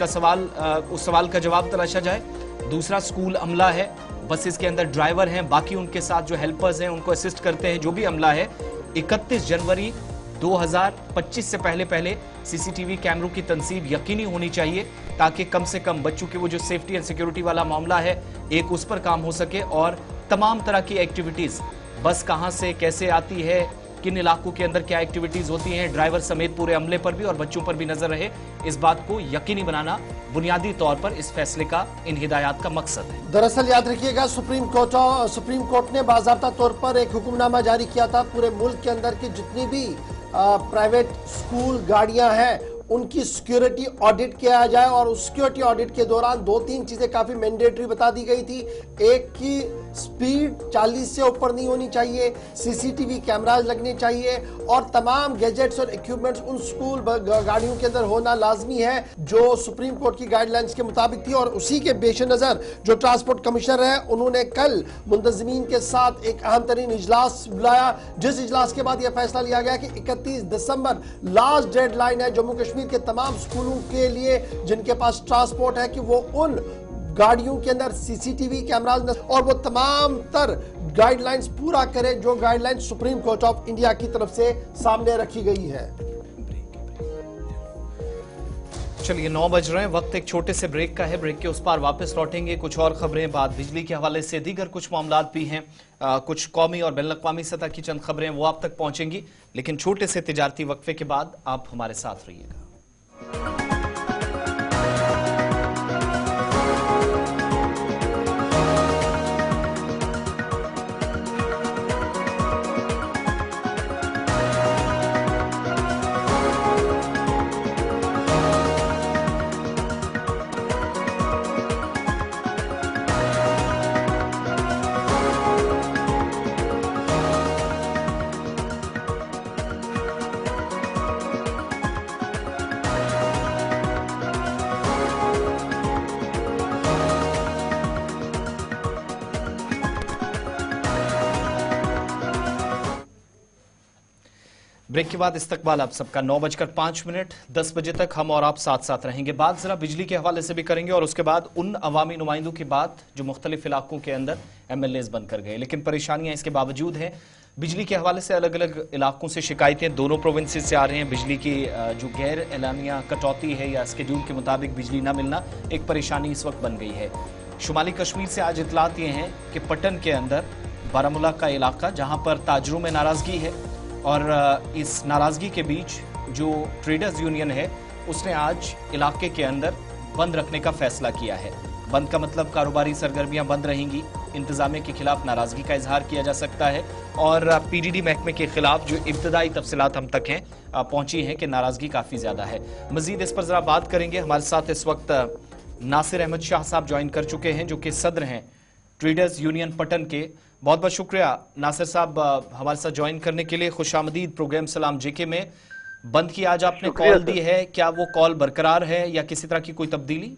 [SPEAKER 2] सवाल का जवाब तलाशा जाए। दूसरा, स्कूल अमला है, बसेस के अंदर ड्राइवर हैं, बाकी उनके साथ जो हेल्पर्स हैं उनको असिस्ट करते हैं, जो भी अमला है, 31 जनवरी 2025 से पहले सीसीटीवी कैमरों की तनसीब यकीनी होनी चाहिए, ताकि कम से कम बच्चों के वो जो सेफ्टी एंड सिक्योरिटी वाला मामला है एक उस पर काम हो सके। और तमाम तरह की एक्टिविटीज, बस कहां से कैसे आती है, किन इलाकों के अंदर क्या एक्टिविटीज होती हैं, ड्राइवर समेत पूरे अमले पर भी और बच्चों पर भी नजर रहे, इस बात को यकीनी बनाना बुनियादी तौर पर इस फैसले का, इन हिदायत का मकसद है।
[SPEAKER 1] दरअसल याद रखिएगा, सुप्रीम कोर्ट ने बाज़ाब्ता तौर पर एक हुक्मनामा जारी किया था, पूरे मुल्क के अंदर की जितनी भी प्राइवेट स्कूल गाड़ियां हैं उनकी सिक्योरिटी ऑडिट किया जाए। और उस सिक्योरिटी ऑडिट के दौरान 2-3 चीजें काफी मैंडेटरी बता दी गई थी। एक की स्पीड 40 से ऊपर नहीं होनी चाहिए, सीसीटीवी कैमराज लगने चाहिए और तमाम गैजेट्स और इक्विपमेंट्स उन स्कूल गाड़ियों के अंदर होना लाजमी है, जो सुप्रीम कोर्ट की गाइडलाइंस के मुताबिक थी। और उसी के पेश नजर जो ट्रांसपोर्ट कमिश्नर है उन्होंने कल मुंतजिमीन के साथ एक अहम तरीन इजलास बुलाया, जिस इजलास के बाद यह फैसला लिया गया कि 31 दिसंबर लास्ट डेडलाइन है जम्मू कश्मीर के तमाम स्कूलों के लिए जिनके पास ट्रांसपोर्ट है कि वो उन गाड़ियों के अंदर सीसीटीवी कैमराज और वो तमाम तर गाइडलाइंस पूरा करें जो guidelines supreme court of India की तरफ से सामने रखी गई है।
[SPEAKER 2] चलिए 9 बज रहे हैं, वक्त एक छोटे से ब्रेक का है। ब्रेक के उस पार वापस लौटेंगे, कुछ और खबरें, बाद बिजली के हवाले से दीगर कुछ मामलात भी हैं, कुछ कौमी और बैनुल-अक़वामी सतह की चंद खबरें वो आप तक पहुंचेंगी। लेकिन छोटे से तिजारती वक्फे के बाद आप हमारे साथ रहिएगा। ब्रेक के बाद इस्तकबाल आप सबका 9:05, 10 बजे तक हम और आप साथ साथ रहेंगे। बात जरा बिजली के हवाले से भी करेंगे और उसके बाद उन अवामी नुमाइंदों की बात जो मुख्तलिफ इलाकों के अंदर MLAs बनकर गए, लेकिन परेशानियां इसके बावजूद हैं। बिजली के हवाले से अलग अलग इलाकों से शिकायतें दोनों प्रोविंसेस से आ रही हैं। बिजली की जो गैर एलानिया कटौती है या स्केड्यूल के मुताबिक बिजली न मिलना एक परेशानी इस वक्त बन गई है। शुमाली कश्मीर से आज इतलात ये हैं कि पटन के अंदर बारामूला का इलाका, जहां पर ताजरों में नाराजगी है और इस नाराजगी के बीच जो ट्रेडर्स यूनियन है उसने आज इलाके के अंदर बंद रखने का फैसला किया है। बंद का मतलब कारोबारी सरगर्मियां बंद रहेंगी, इंतजामिया के खिलाफ नाराजगी का इजहार किया जा सकता है और PDD महकमे के खिलाफ जो इब्तदाई तफसीलात हम तक हैं पहुंची हैं कि नाराजगी काफी ज्यादा है। मजीद इस पर जरा बात करेंगे। हमारे साथ इस वक्त नासिर अहमद शाह साहब ज्वाइन कर चुके हैं जो कि सदर हैं ट्रेडर्स यूनियन पटन के। बहुत बहुत शुक्रिया नासिर साहब हमारे साथ ज्वाइन करने के लिए। खुशामदीद प्रोग्राम सलाम JK में। बंद की आज आपने कॉल दी है, क्या वो कॉल बरकरार है या किसी तरह की कोई तब्दीली?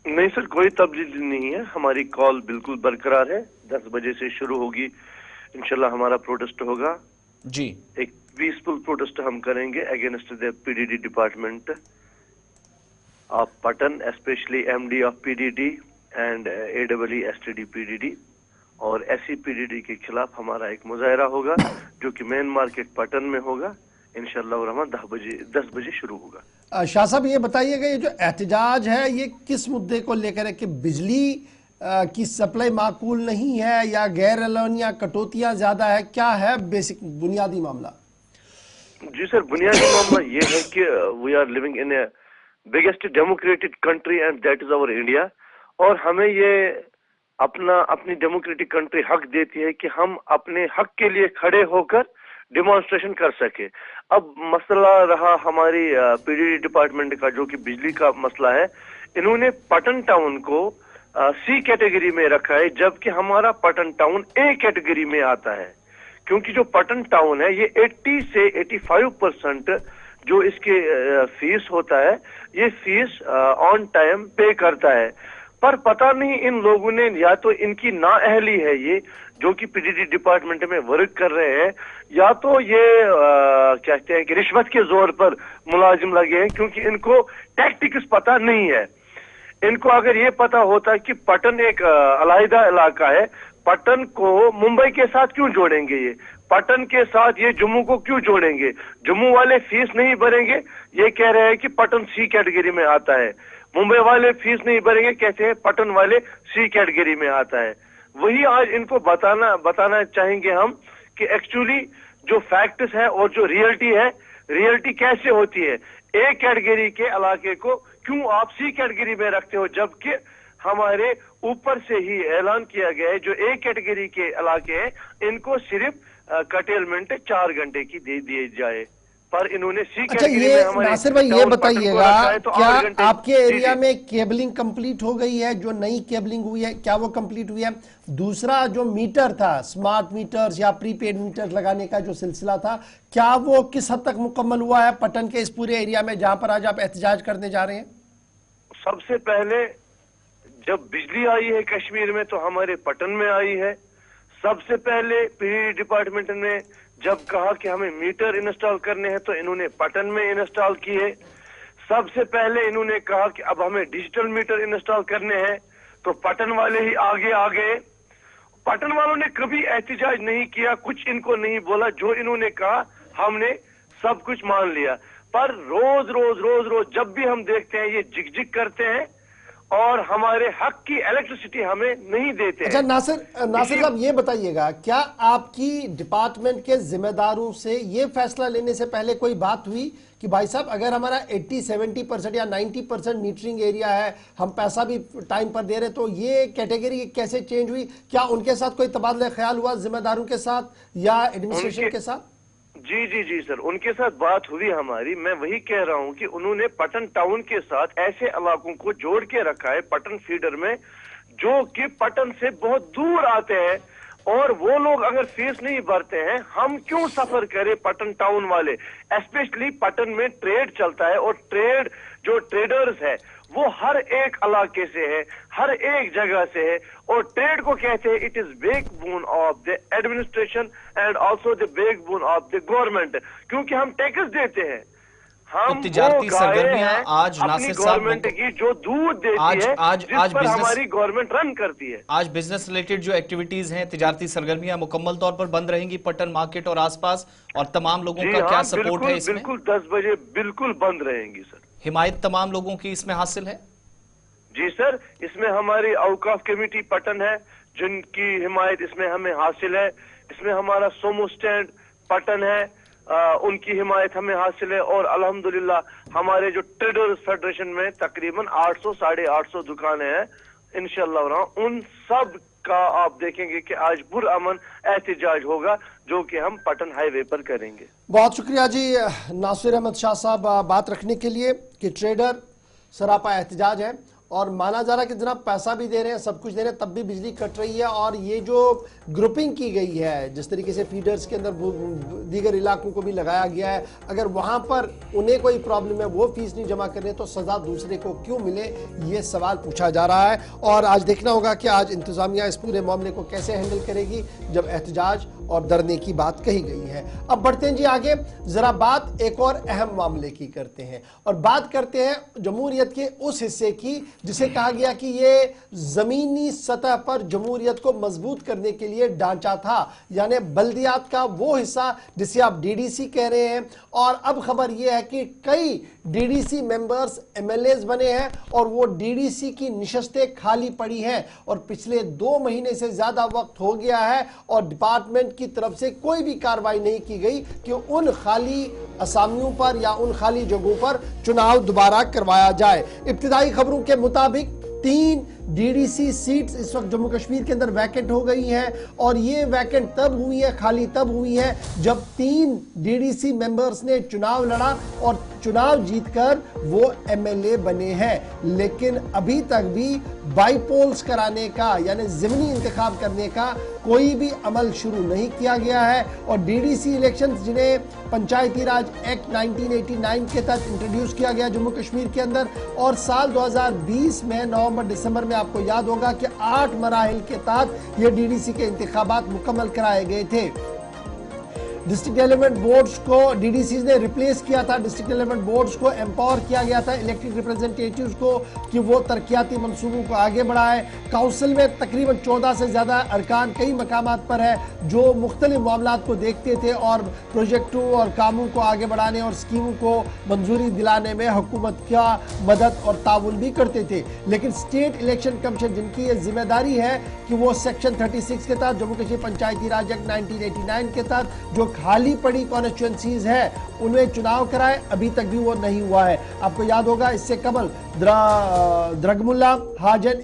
[SPEAKER 3] नहीं सर, कोई तब्दीली नहीं है, हमारी कॉल बिल्कुल बरकरार है। 10 बजे से शुरू होगी, इंशाल्लाह हमारा प्रोटेस्ट होगा
[SPEAKER 2] जी।
[SPEAKER 3] एक पीसफुल प्रोटेस्ट हम करेंगे against the PDD department of Patan, specially MD of PDD and AEE STD PDD और SC PDD के खिलाफ हमारा एक मुजाहरा होगा जो कि मेन मार्केट पटन में होगा। इंशाअल्लाह रहमान 10 बजे शुरू होगा।
[SPEAKER 1] शाह साहब ये बताइएगा, ये जो एहतजाज है ये किस मुद्दे को लेकर है? कि बिजली की सप्लाई माकूल नहीं है या गैर एलानिया कटौतियां ज्यादा है, क्या है बेसिक बुनियादी मामला?
[SPEAKER 3] जी सर, बुनियादी मामला ये है कि we are living in a biggest democratic country and that is our India, और हमें ये अपनी डेमोक्रेटिक कंट्री हक देती है कि हम अपने हक के लिए खड़े होकर डिमॉन्स्ट्रेशन कर सके। अब मसला रहा हमारी पीडीडी डिपार्टमेंट का, जो कि बिजली का मसला है। इन्होंने पटन टाउन को सी कैटेगरी में रखा है, जबकि हमारा पटन टाउन ए कैटेगरी में आता है, क्योंकि जो पटन टाउन है ये 80 से 85% जो इसके फीस होता है, ये फीस ऑन टाइम पे करता है। पर पता नहीं इन लोगों ने, या तो इनकी नाअहली है ये जो कि पीडीडी डिपार्टमेंट में वर्क कर रहे हैं, या तो ये कहते हैं कि रिश्वत के जोर पर मुलाजिम लगे हैं, क्योंकि इनको टैक्टिक्स पता नहीं है। इनको अगर ये पता होता कि पटन एक अलहदा इलाका है, पटन को मुंबई के साथ क्यों जोड़ेंगे, ये पटन के साथ ये जम्मू को क्यों जोड़ेंगे? जम्मू वाले फीस नहीं भरेंगे, ये कह रहे हैं कि पटन सी कैटेगरी में आता है। मुंबई वाले फीस नहीं भरेंगे, कहते हैं पटन वाले सी कैटेगरी में आता है। वही आज इनको बताना चाहेंगे हम कि एक्चुअली जो फैक्ट्स है और जो रियलिटी है, रियलिटी कैसे होती है। ए कैटेगरी के इलाके को क्यों आप सी कैटेगरी में रखते हो, जबकि हमारे ऊपर से ही ऐलान किया गया है जो ए कैटेगरी के इलाके हैं इनको सिर्फ कटेलमेंट 4 घंटे की दे दिए जाए, पर इन्होंने सी कैटेगरी
[SPEAKER 1] ये
[SPEAKER 3] में हमारे
[SPEAKER 1] नासिर भाई ये बताइएगा,
[SPEAKER 3] तो
[SPEAKER 1] क्या
[SPEAKER 3] 8 घंटे
[SPEAKER 1] आपके एरिया में केबलिंग कंप्लीट हो गई है? जो नई केबलिंग हुई है क्या वो कंप्लीट हुई है? दूसरा जो मीटर था, स्मार्ट मीटर्स या प्रीपेड मीटर लगाने का जो सिलसिला था, क्या वो किस हद तक मुकम्मल हुआ है पटन के इस पूरे एरिया में जहां पर आज आप एहतजाज करने जा रहे हैं?
[SPEAKER 3] सबसे पहले जब बिजली आई है कश्मीर में तो हमारे पटन में आई है। सबसे पहले पीडीडी डिपार्टमेंट ने जब कहा कि हमें मीटर इंस्टॉल करने हैं तो इन्होंने पटन में इंस्टॉल किए। सबसे पहले इन्होंने कहा कि अब हमें डिजिटल मीटर इंस्टॉल करने हैं तो पटन वाले ही आगे आ गए। पटन वालों ने कभी एहतजाज नहीं किया, कुछ इनको नहीं बोला, जो इन्होंने कहा हमने सब कुछ मान लिया। पर रोज रोज जब भी हम देखते हैं ये जिग करते हैं और हमारे हक की इलेक्ट्रिसिटी हमें नहीं देते हैं।
[SPEAKER 1] अच्छा नासिर साहब ये बताइएगा, क्या आपकी डिपार्टमेंट के जिम्मेदारों से ये फैसला लेने से पहले कोई बात हुई कि भाई साहब अगर हमारा 80-70% या 90% मीटरिंग एरिया है, हम पैसा भी टाइम पर दे रहे, तो ये कैटेगरी कैसे चेंज हुई? क्या उनके साथ कोई तबादला ख्याल हुआ जिम्मेदारों के साथ या एडमिनिस्ट्रेशन के साथ?
[SPEAKER 3] जी सर, उनके साथ बात हुई हमारी। मैं वही कह रहा हूं कि उन्होंने पटन टाउन के साथ ऐसे इलाकों को जोड़ के रखा है पटन फीडर में, जो कि पटन से बहुत दूर आते हैं, और वो लोग अगर फीस नहीं भरते हैं, हम क्यों सफर करें पटन टाउन वाले। स्पेशली पटन में ट्रेड चलता है, और ट्रेड जो ट्रेडर्स है वो हर एक इलाके से है, हर एक जगह से है, और ट्रेड को कहते हैं it is backbone of the administration and also the backbone of the government, क्योंकि हम टैक्स देते हैं। हम
[SPEAKER 2] तिजारती सरगर्मियां आज नासिर साहब
[SPEAKER 3] गवर्नमेंट की जो दूध देती है,
[SPEAKER 2] आज
[SPEAKER 3] पर हमारी गवर्नमेंट रन करती है।
[SPEAKER 2] आज बिजनेस रिलेटेड जो एक्टिविटीज हैं, तिजारती सरगर्मियां मुकम्मल तौर पर बंद रहेंगी पटन मार्केट और आसपास, और तमाम लोगों का क्या सपोर्ट है इसमें?
[SPEAKER 3] बिल्कुल 10 बजे बिल्कुल बंद रहेंगी सर।
[SPEAKER 2] हिमायत तमाम लोगों की इसमें हासिल है?
[SPEAKER 3] जी सर, इसमें हमारी औकाफ कमेटी पटन है जिनकी हिमायत इसमें हमें हासिल है। इसमें हमारा सोमो स्टैंड पटन है, उनकी हिमायत हमें हासिल है, और अल्हम्दुलिल्लाह हमारे जो ट्रेडर्स फेडरेशन में तकरीबन 800-850 दुकानें हैं। इंशाअल्लाह उन सब का आप देखेंगे कि आज पुरअमन एहतजाज होगा, जो कि हम पटन हाईवे पर करेंगे।
[SPEAKER 1] बहुत शुक्रिया जी नासिर अहमद शाह साहब बात रखने के लिए कि ट्रेडर सरापा एहतजाज है और माना जा रहा है कि जनाब पैसा भी दे रहे हैं, सब कुछ दे रहे हैं, तब भी बिजली कट रही है। और ये जो ग्रुपिंग की गई है, जिस तरीके से फीडर्स के अंदर दीगर इलाकों को भी लगाया गया है, अगर वहाँ पर उन्हें कोई प्रॉब्लम है, वो फीस नहीं जमा कर रहे, तो सज़ा दूसरे को क्यों मिले, ये सवाल पूछा जा रहा है। और आज देखना होगा कि आज इंतज़ामिया इस पूरे मामले को कैसे हैंडल करेगी, जब एहतजाज और डरने की बात कही गई है। अब बढ़ते हैं जी आगे, जरा बात एक और अहम मामले की करते हैं और बात करते हैं जमहूरियत के उस हिस्से की जिसे कहा गया कि ये जमीनी सतह पर जमहूरियत को मजबूत करने के लिए ढांचा था, यानी बल्दियात का वो हिस्सा जिसे आप डीडीसी कह रहे हैं। और अब खबर यह है कि कई डीडीसी मेंबर्स एमएलएज बने हैं और वो डीडीसी की निशस्तें खाली पड़ी हैं और पिछले 2 महीने से ज्यादा वक्त हो गया है और डिपार्टमेंट की तरफ से कोई भी कार्रवाई नहीं की गई कि उन खाली असामियों पर या उन खाली जगहों पर चुनाव दोबारा करवाया जाए। इब्तिदाई खबरों के मुताबिक 3 डीडीसी सीट्स इस वक्त जम्मू कश्मीर के अंदर वैकेंट हो गई हैं और ये वैकेंट तब हुई है, खाली तब हुई है जब 3 डीडीसी मेंबर्स ने चुनाव लड़ा और चुनाव जीतकर वो एमएलए बने हैं। लेकिन अभी तक भी बाईपोल्स कराने का यानी ज़िमनी इंतखाब करने का कोई भी अमल शुरू नहीं किया गया है और डीडीसी इलेक्शंस जिन्हें पंचायती राज एक्ट 1989 के तहत इंट्रोड्यूस किया गया जम्मू कश्मीर के अंदर और साल 2020 में नवंबर दिसंबर में आपको याद होगा कि 8 मराहिल के तहत ये डीडीसी के इंतखाबात मुकम्मल कराए गए थे। डिस्ट्रिक्ट डेवलपमेंट बोर्ड्स को डीडीसी ने रिप्लेस किया था, डिस्ट्रिक्ट डेवलपमेंट बोर्ड्स को एम्पावर किया गया था, इलेक्टेड रिप्रेजेंटेटिव्स को कि वो तरक्याती मंसूबों को आगे बढ़ाए। काउंसिल में तकरीबन 14 से ज़्यादा अरकान कई मकामात पर है जो मुख्तलिफ मामलात को देखते थे और प्रोजेक्टों और कामों को आगे बढ़ाने और स्कीमों को मंजूरी दिलाने में हुकूमत का मदद और ताउन भी करते थे। लेकिन स्टेट इलेक्शन कमीशन जिनकी ये जिम्मेदारी है कि वो सेक्शन 36 के तहत जम्मू कश्मीर पंचायती राज एक्ट 1989 के तहत जो खाली पड़ी कॉन्स्टिट्यूएंसीज है उनमें चुनाव कराए, अभी तक भी वो नहीं हुआ है। आपको याद होगा इससे कबल द्रगमुल्ला हाजन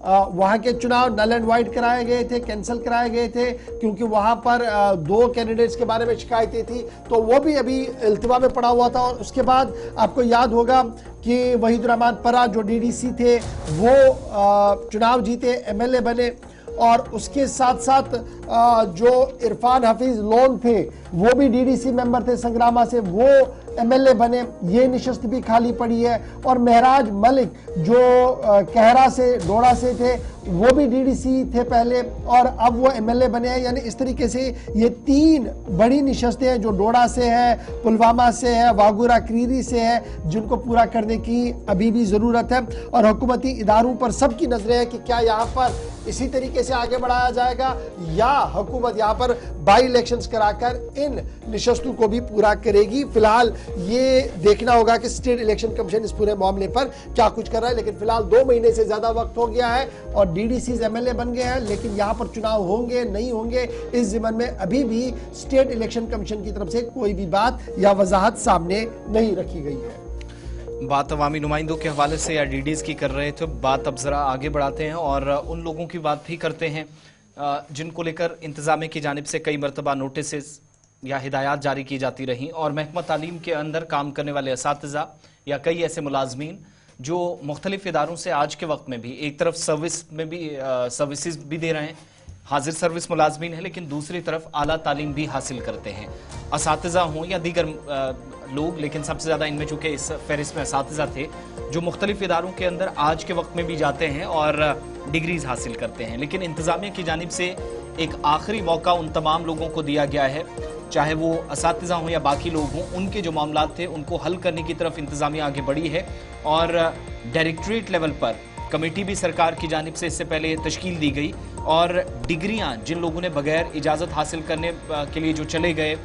[SPEAKER 1] वहां के चुनाव नल एंड वाइट कराए गए थे, कैंसिल कराए गए थे क्योंकि वहां पर 2 कैंडिडेट्स के बारे में शिकायतें थी, तो वो भी अभी इल्तिवा में पड़ा हुआ था। और उसके बाद आपको याद होगा कि वहीदुर रहमान परा जो डीडीसी थे वो चुनाव जीते, एमएलए बने और उसके साथ साथ जो इरफान हफीज लोन थे वो भी डीडीसी मेंबर थे संग्रामा से, वो एमएलए बने, ये निशस्त भी खाली पड़ी है। और महराज मलिक जो कहरा से डोडा से थे वो भी डीडीसी थे पहले और अब वो एमएलए बने हैं। यानी इस तरीके से ये 3 बड़ी निशस्तें हैं जो डोडा से है, पुलवामा से है, वागुरा क्रीरी से है, जिनको पूरा करने की अभी भी ज़रूरत है। और हुकूमती इदारों पर सबकी नजरें हैं कि क्या यहाँ पर इसी तरीके से आगे बढ़ाया जाएगा या हुकूमत यहाँ पर बाई इलेक्शंस कराकर इन निशस्तों को भी पूरा करेगी। फिलहाल ये देखना होगा कि स्टेट इलेक्शन कमीशन इस पूरे मामले पर क्या कुछ कर रहा है। लेकिन फिलहाल 2 महीने से ज्यादा वक्त हो गया है और डीडीसी एमएलए बन गए हैं, लेकिन यहाँ पर चुनाव होंगे नहीं होंगे इस जिम्मन में अभी भी स्टेट इलेक्शन कमीशन की तरफ से कोई भी बात या वजाहत सामने नहीं रखी गई है।
[SPEAKER 2] बात अवामी नुमाइंदों के हवाले से या डीडीज की कर रहे थे, बात अब जरा आगे बढ़ाते हैं और उन लोगों की बात भी करते हैं जिनको लेकर इंतजामिया की जानिब से कई मरतबा नोटिस या हिदायत जारी की जाती रहीं और महकमा तालीम के अंदर काम करने वाले असातिज़ा या कई ऐसे मुलाजमीन जो मुख्तलिफ इदारों से आज के वक्त में भी एक तरफ सर्विस में भी सर्विसेज भी दे रहे हैं, हाजिर सर्विस मुलाजमीन है, लेकिन दूसरी तरफ आला तालीम भी हासिल करते हैं, असातिज़ा हों या दीगर लोग। लेकिन सबसे ज़्यादा इनमें चूँकि इस फहरिस्त में असातिज़ा थे जो मुख्तलिफ इदारों के अंदर आज के वक्त में भी जाते हैं और डिग्रीज हासिल करते हैं। लेकिन इंतज़ामिया की जानिब से एक आखिरी मौका उन तमाम लोगों को दिया गया है, चाहे वो असातिज़ा हों या बाकी लोग हों, उनके जो मामला थे उनको हल करने की तरफ इंतज़ामिया आगे बढ़ी है। और डायरेक्टरेट लेवल पर कमेटी भी सरकार की जानिब से इससे पहले तश्कील दी गई और डिग्रियां जिन लोगों ने बगैर इजाज़त हासिल करने के लिए जो चले गए,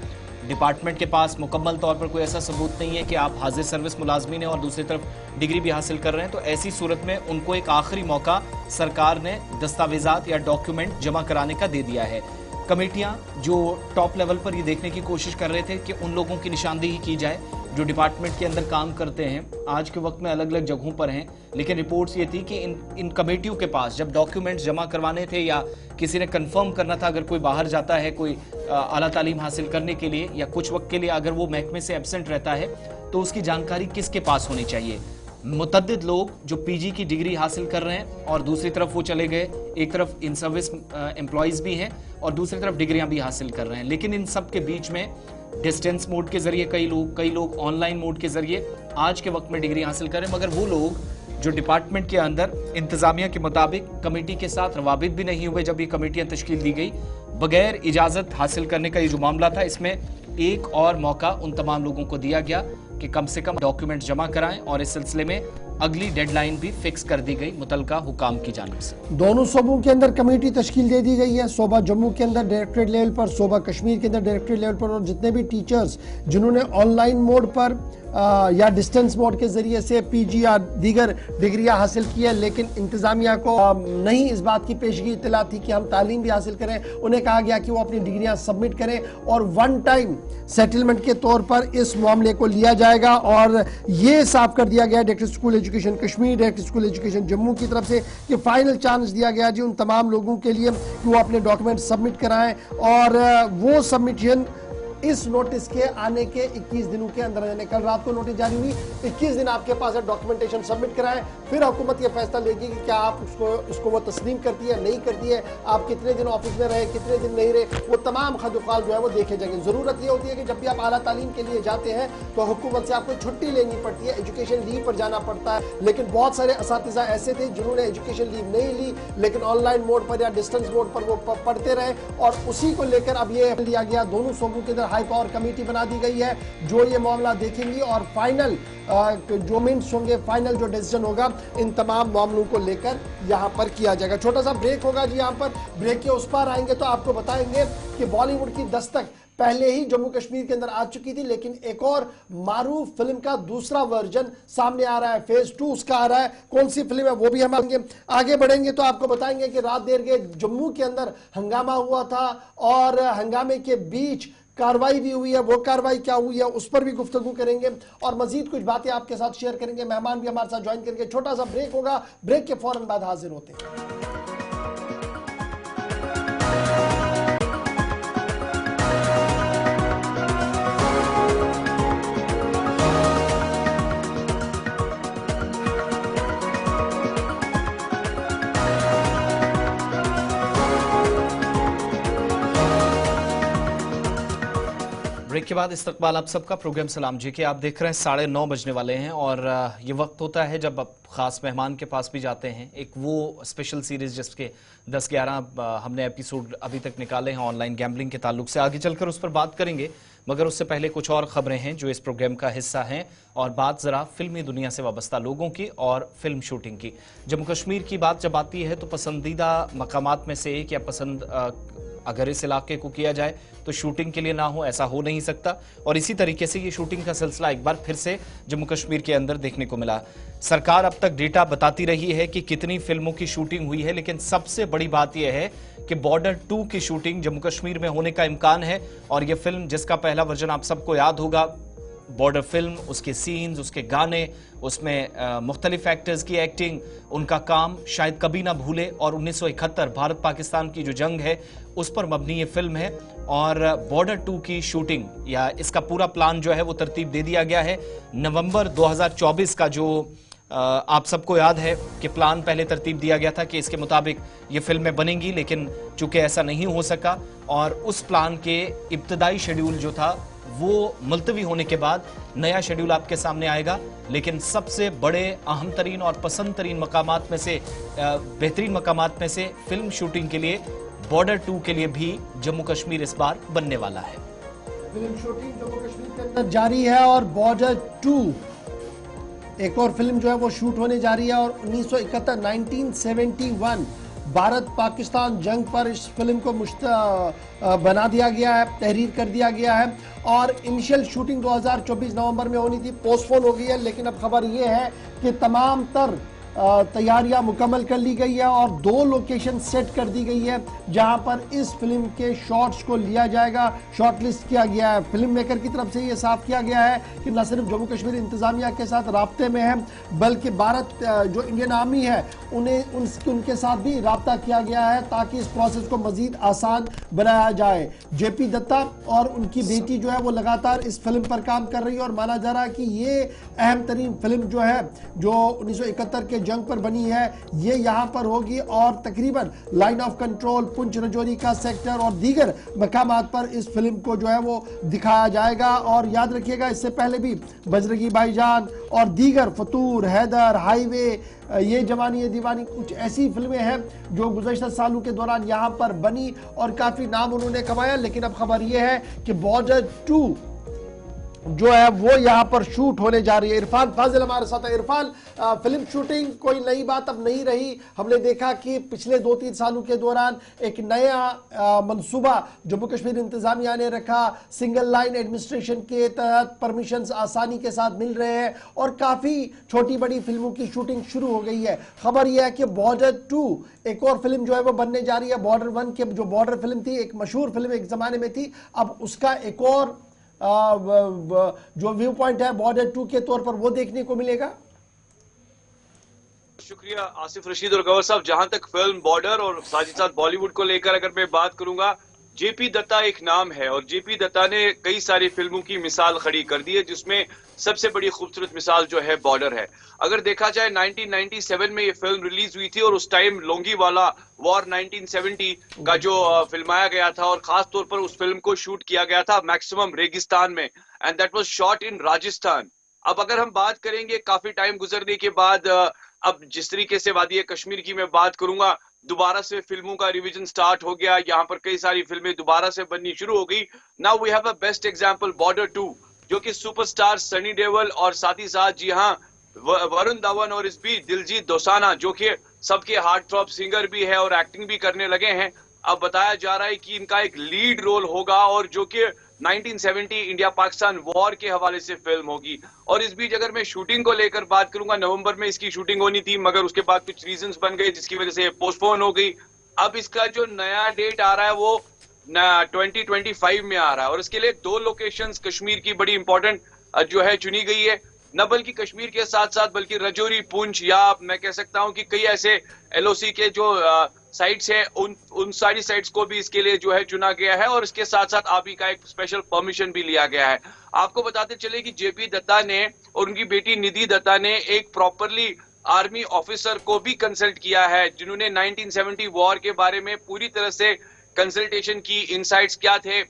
[SPEAKER 2] डिपार्टमेंट के पास मुकम्मल तौर पर कोई ऐसा सबूत नहीं है कि आप हाजिर सर्विस मुलाजमीन हैं और दूसरी तरफ डिग्री भी हासिल कर रहे हैं, तो ऐसी सूरत में उनको एक आखिरी मौका सरकार ने दस्तावेजात या डॉक्यूमेंट जमा कराने का दे दिया है। कमेटियां जो टॉप लेवल पर ये देखने की कोशिश कर रहे थे कि उन लोगों की निशानदेही की जाए जो डिपार्टमेंट के अंदर काम करते हैं, आज के वक्त में अलग अलग जगहों पर हैं, लेकिन रिपोर्ट्स ये थी कि इन कमेटियों के पास जब डॉक्यूमेंट्स जमा करवाने थे या किसी ने कंफर्म करना था अगर कोई बाहर जाता है कोई आला तालीम हासिल करने के लिए या कुछ वक्त के लिए अगर वो महकमे से एब्सेंट रहता है तो उसकी जानकारी किसके पास होनी चाहिए। मुतअद्दिद लोग जो पीजी की डिग्री हासिल कर रहे हैं और दूसरी तरफ वो चले गए, एक तरफ इन सर्विस एम्प्लॉयज़ भी हैं और दूसरी तरफ डिग्रियां भी हासिल कर रहे हैं, लेकिन इन सब के बीच में डिस्टेंस मोड के जरिए कई लोग ऑनलाइन मोड के जरिए आज के वक्त में डिग्री हासिल करें, मगर वो लोग जो डिपार्टमेंट के अंदर इंतजामिया के मुताबिक कमेटी के साथ रवाबित भी नहीं हुए जब ये कमेटियां तश्कील दी गई, बगैर इजाजत हासिल करने का ये जो मामला था, इसमें एक और मौका उन तमाम लोगों को दिया गया कि कम से कम डॉक्यूमेंट जमा कराएं और इस सिलसिले में अगली डेडलाइन भी फिक्स कर दी गई मुतलका हुकाम की जानिब से।
[SPEAKER 1] दोनों सूबों के अंदर कमेटी तश्कील दे दी गई है। सूबा जम्मू के अंदर डायरेक्टरेट लेवल पर, सूबा कश्मीर के अंदर डायरेक्टरेट लेवल पर, और जितने भी टीचर्स जिन्होंने ऑनलाइन मोड पर या डिस्टेंस मोड के जरिए से पीजी या दीगर डिग्रियां हासिल की है, लेकिन इंतजामिया को नहीं इस बात की पेशगी इतला थी कि हम तालीम भी हासिल करें, उन्हें कहा गया कि वो अपनी डिग्रियां सबमिट करें और वन टाइम सेटलमेंट के तौर पर इस मामले को लिया जाएगा। और ये साफ कर दिया गया director school education Kashmir, director school education Jammu की तरफ से कि फाइनल चांस दिया गया जी उन तमाम लोगों के लिए कि वो अपने डॉक्यूमेंट सबमिट कराएं और वो सबमिशन इस नोटिस के आने के 21 दिनों के अंदर, यानी कल रात को नोटिस जारी हुई, 21 दिन आपके पास है, डॉक्यूमेंटेशन सबमिट कराएं, फिर हुकूमत ये फैसला लेगी कि क्या आप उसको वो तस्लीम करती है, नहीं करती है, आप कितने दिन ऑफिस में रहे, कितने दिन नहीं रहे, वो तमाम खदुखाल जो है वो देखे जाएंगे। जरूरत ये होती है कि जब भी आप आला तालीम के लिए जाते हैं तो हुकूमत से आपको छुट्टी लेनी पड़ती है, एजुकेशन लीव पर जाना पड़ता है, लेकिन बहुत सारे असातिज़ा ऐसे थे जिन्होंने एजुकेशन लीव नहीं ली, लेकिन ऑनलाइन मोड पर या डिस्टेंस मोड पर वो पढ़ते रहे और उसी को लेकर अब ये लिया गया। दोनों सूबों के अंदर हाई पावर कमेटी बना दी गई है जो ये मामला देखेंगी और फाइनल जो मिनट्स होंगे, फाइनल जो डिसीजन होगा इन तमाम मामलों को लेकर यहाँ पर किया जाएगा। छोटा सा ब्रेक होगा जी, यहाँ पर ब्रेक के उस पार आएंगे तो आपको बताएंगे कि बॉलीवुड की दस्तक पहले ही जम्मू कश्मीर के अंदर आ चुकी थी, लेकिन एक और मारूफ फिल्म का दूसरा वर्जन सामने आ रहा है, फेज 2 उसका आ रहा है। कौन सी फिल्म है वो भी हम आगे बढ़ेंगे तो आपको बताएंगे कि रात देर के जम्मू के अंदर हंगामा हुआ था और हंगामे के बीच कार्रवाई भी हुई है, वो कार्रवाई क्या हुई है उस पर भी गुफ्तगू करेंगे और मजीद कुछ बातें आपके साथ शेयर करेंगे। मेहमान भी हमारे साथ ज्वाइन करेंगे। छोटा सा ब्रेक होगा, ब्रेक के फौरन बाद हाजिर होते हैं।
[SPEAKER 2] ब्रेक के बाद इस्तकबाल आप सबका, प्रोग्राम सलाम जी के आप देख रहे हैं। 9:30 बजने वाले हैं और ये वक्त होता है जब आप ख़ास मेहमान के पास भी जाते हैं। एक वो स्पेशल सीरीज़ जिसके 10-11 हमने एपिसोड अभी तक निकाले हैं ऑनलाइन गैम्बलिंग के ताल्लुक से, आगे चलकर उस पर बात करेंगे, मगर उससे पहले कुछ और ख़बरें हैं जो इस प्रोग्राम का हिस्सा हैं और बात ज़रा फिल्मी दुनिया से वाबस्ता लोगों की और फिल्म शूटिंग की। जम्मू कश्मीर की बात जब आती है तो पसंदीदा मकामात में से एक या पसंद अगर इस इलाके को किया जाए तो शूटिंग के लिए ना हो, ऐसा हो नहीं सकता। और इसी तरीके से ये शूटिंग का सिलसिला एक बार फिर से जम्मू कश्मीर के अंदर देखने को मिला। सरकार अब तक डेटा बताती रही है कि कितनी फिल्मों की शूटिंग हुई है, लेकिन सबसे बड़ी बात यह है कि बॉर्डर 2 की शूटिंग जम्मू कश्मीर में होने का इम्कान है। और यह फिल्म जिसका पहला वर्जन आप सबको याद होगा, बॉर्डर फिल्म, उसके सीन्स, उसके गाने, उसमें मुख्तलिफ एक्टर्स की एक्टिंग, उनका काम शायद कभी ना भूले। और 1971 भारत पाकिस्तान की जो जंग है उस पर मबनी ये फिल्म है और बॉर्डर 2 की शूटिंग या इसका पूरा प्लान जो है वो तरतीब दे दिया गया है। नवंबर 2024 का जो आप सबको याद है कि प्लान पहले तरतीब दिया गया था कि इसके मुताबिक ये फिल्में बनेंगी, लेकिन चूंकि ऐसा नहीं हो सका और उस प्लान के इब्तदाई शेड्यूल जो था वो मुलतवी होने के बाद नया शेड्यूल आपके सामने आएगा। लेकिन सबसे बड़े अहम तरीन और पसंद तरीन मकामात में से, बेहतरीन मकामात में से फिल्म शूटिंग के लिए बॉर्डर 2 के लिए भी जम्मू कश्मीर इस बार बनने वाला है।
[SPEAKER 1] फिल्म शूटिंग जम्मू कश्मीर के अंदर जारी है और बॉर्डर 2 एक और फिल्म जो है वो शूट होने जा रही है। और 1971 भारत पाकिस्तान जंग पर इस फिल्म को बना दिया गया है, तहरीर कर दिया गया है और इनिशियल शूटिंग 2024 नवंबर में होनी थी, पोस्टपोन हो गई है। लेकिन अब खबर यह है कि तमाम तर तैयारियां मुकम्मल कर ली गई है और 2 लोकेशन सेट कर दी गई है जहां पर इस फिल्म के शॉट्स को लिया जाएगा, शॉर्ट लिस्ट किया गया है। फिल्म मेकर की तरफ से यह साफ किया गया है कि न सिर्फ जम्मू कश्मीर इंतजामिया के साथ राब्ते में है, बल्कि भारत जो इंडियन आर्मी है उनके साथ भी राब्ता किया गया है ताकि इस प्रोसेस को मजीद आसान बनाया जाए। जेपी दत्ता और उनकी बेटी जो है वो लगातार इस फिल्म पर काम कर रही है और माना जा रहा है कि ये अहम तरीन फिल्म जो है जो 1971 के जंग पर बनी है ये यहाँ पर होगी और तकरीबन line of control, Poonch Rajouri का सेक्टर और दीगर मकामात पर इस फिल्म को जो है वो दिखाया जाएगा। और याद रखिएगा इससे पहले भी बजरंगी भाईजान और दीगर फतूर, हैदर, हाईवे, ये जवानी ये दीवानी, कुछ ऐसी फिल्में हैं जो गुज़श्ता सालों के दौरान यहाँ पर बनी और काफ़ी नाम उन्होंने कमाया। लेकिन अब खबर ये है कि बॉर्डर 2 जो है वो यहाँ पर शूट होने जा रही है। इरफान फाजिल हमारे साथ है। इरफान, फिल्म शूटिंग कोई नई बात अब नहीं रही। हमने देखा कि पिछले 2-3 सालों के दौरान एक नया मंसूबा जम्मू कश्मीर इंतजामिया ने रखा, सिंगल लाइन एडमिनिस्ट्रेशन के तहत परमिशंस आसानी के साथ मिल रहे हैं और काफ़ी छोटी बड़ी फिल्मों की शूटिंग शुरू हो गई है। खबर यह है कि बॉर्डर 2 एक और फिल्म जो है वो बनने जा रही है। बॉर्डर 1 के जो बॉर्डर फिल्म थी, एक मशहूर फिल्म एक ज़माने में थी, अब उसका एक और जो व्यू पॉइंट है बॉर्डर 2 के तौर पर वो देखने को मिलेगा।
[SPEAKER 4] शुक्रिया आसिफ रशीद और गवर साहब। जहां तक फिल्म बॉर्डर और साथ ही साथ बॉलीवुड को लेकर अगर मैं बात करूंगा, जेपी दत्ता एक नाम है और जेपी दत्ता ने कई सारी फिल्मों की मिसाल खड़ी कर दी है, जिसमें सबसे बड़ी खूबसूरत मिसाल जो है बॉर्डर है। अगर देखा जाए 1997 में ये फिल्म रिलीज हुई थी और उस टाइम लोंगीवाला वॉर 1970 का जो फिल्माया गया था और खास तौर पर उस फिल्म को शूट किया गया था मैक्सिमम रेगिस्तान में, and that was shot in Rajasthan. अब अगर हम बात करेंगे काफी टाइम गुजरने के बाद, अब जिस तरीके से वादी कश्मीर की मैं बात करूंगा, दोबारा से फिल्मों का रिवीजन स्टार्ट हो गया, यहाँ पर कई सारी फिल्में दोबारा से बननी शुरू हो गई। Now we have a best example border 2, जो कि सुपरस्टार सनी देओल और साथ ही साथ जी हाँ वरुण धवन और इस बीच दिलजीत दोसांझ जो कि सबके हार्ट थ्रॉप सिंगर भी है और एक्टिंग भी करने लगे हैं। अब बताया जा रहा है कि इनका एक लीड रोल होगा और जो कि 1970 इंडिया पाकिस्तान वॉर के हवाले से फिल्म होगी। और इस बीच अगर मैं शूटिंग को लेकर बात करूंगा, नवंबर में इसकी शूटिंग होनी थी मगर उसके बाद कुछ रीजंस बन गए जिसकी वजह से पोस्टपोन हो गई। अब इसका जो नया डेट आ रहा है वो 2025 में आ रहा है और इसके लिए 2 लोकेशंस कश्मीर की बड़ी इंपॉर्टेंट जो है चुनी गई है, न बल्कि कश्मीर के साथ साथ बल्कि रजौरी, पुंछ या मैं कह सकता हूं कि कई ऐसे एलओसी के जो साइट्स है उन सारी साइट्स को भी इसके लिए जो है चुना गया है और इसके साथ साथ आप ही का एक स्पेशल परमिशन भी लिया गया है। आपको बताते चले कि जेपी दत्ता ने और उनकी बेटी निधि दत्ता ने एक प्रॉपरली आर्मी ऑफिसर को भी कंसल्ट किया है, जिन्होंने 1970 वॉर के बारे में पूरी तरह से कंसल्टेशन की, इनसाइट्स क्या थे,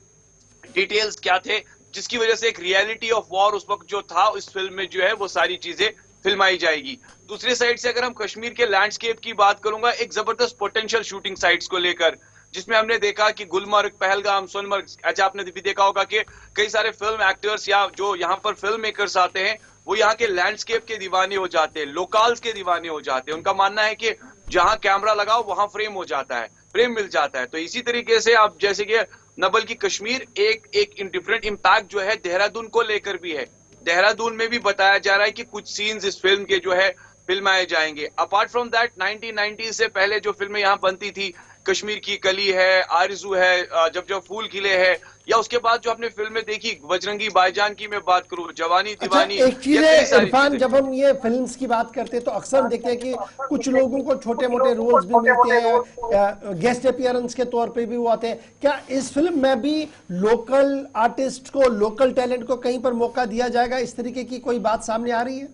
[SPEAKER 4] डिटेल्स क्या थे, जिसकी वजह से एक रियलिटी ऑफ वॉर उस वक्त जो था इस फिल्म में जो है वो सारी चीजें फिल्माई जाएगी। दूसरी साइड से अगर हम कश्मीर के लैंडस्केप की बात करूंगा, एक जबरदस्त पोटेंशियल शूटिंग साइट्स को लेकर, जिसमें हमने देखा कि गुलमर्ग, पहलगाम, सोनमर्ग, अच्छा आपने भी देखा होगा कि कई सारे फिल्म एक्टर्स या जो यहाँ पर फिल्म मेकर्स आते हैं वो यहाँ के लैंडस्केप के दीवाने हो जाते हैं, लोकल्स के दीवाने हो जाते हैं। उनका मानना है कि जहां कैमरा लगाओ वहां फ्रेम हो जाता है, फ्रेम मिल जाता है। तो इसी तरीके से आप जैसे कि न बल्कि कश्मीर एक डिफरेंट इम्पैक्ट जो है देहरादून को लेकर भी है। देहरादून में भी बताया जा रहा है कि कुछ सीन्स इस फिल्म के जो है फिल्माए जाएंगे। अपार्ट फ्रॉम दैट 1990 से पहले जो फिल्में यहाँ बनती थी, कश्मीर की कली है, आरज़ू है, जब जब फूल खिले है, या उसके बाद जो आपने फिल्में देखी बजरंगी भाईजान की मैं बात करूं, जवानी दीवानी।
[SPEAKER 1] एक चीज है इरफान, जब हम ये फिल्म्स की बात करते हैं तो अक्सर हम देखते हैं कि कुछ लोगों को छोटे मोटे रोल्स भी मिलते हैं, गेस्ट अपीयरेंस के तौर पे भी वो आते हैं। क्या इस फिल्म में भी लोकल आर्टिस्ट को, लोकल टैलेंट को कहीं पर मौका दिया जाएगा? इस तरीके की कोई बात सामने आ रही है?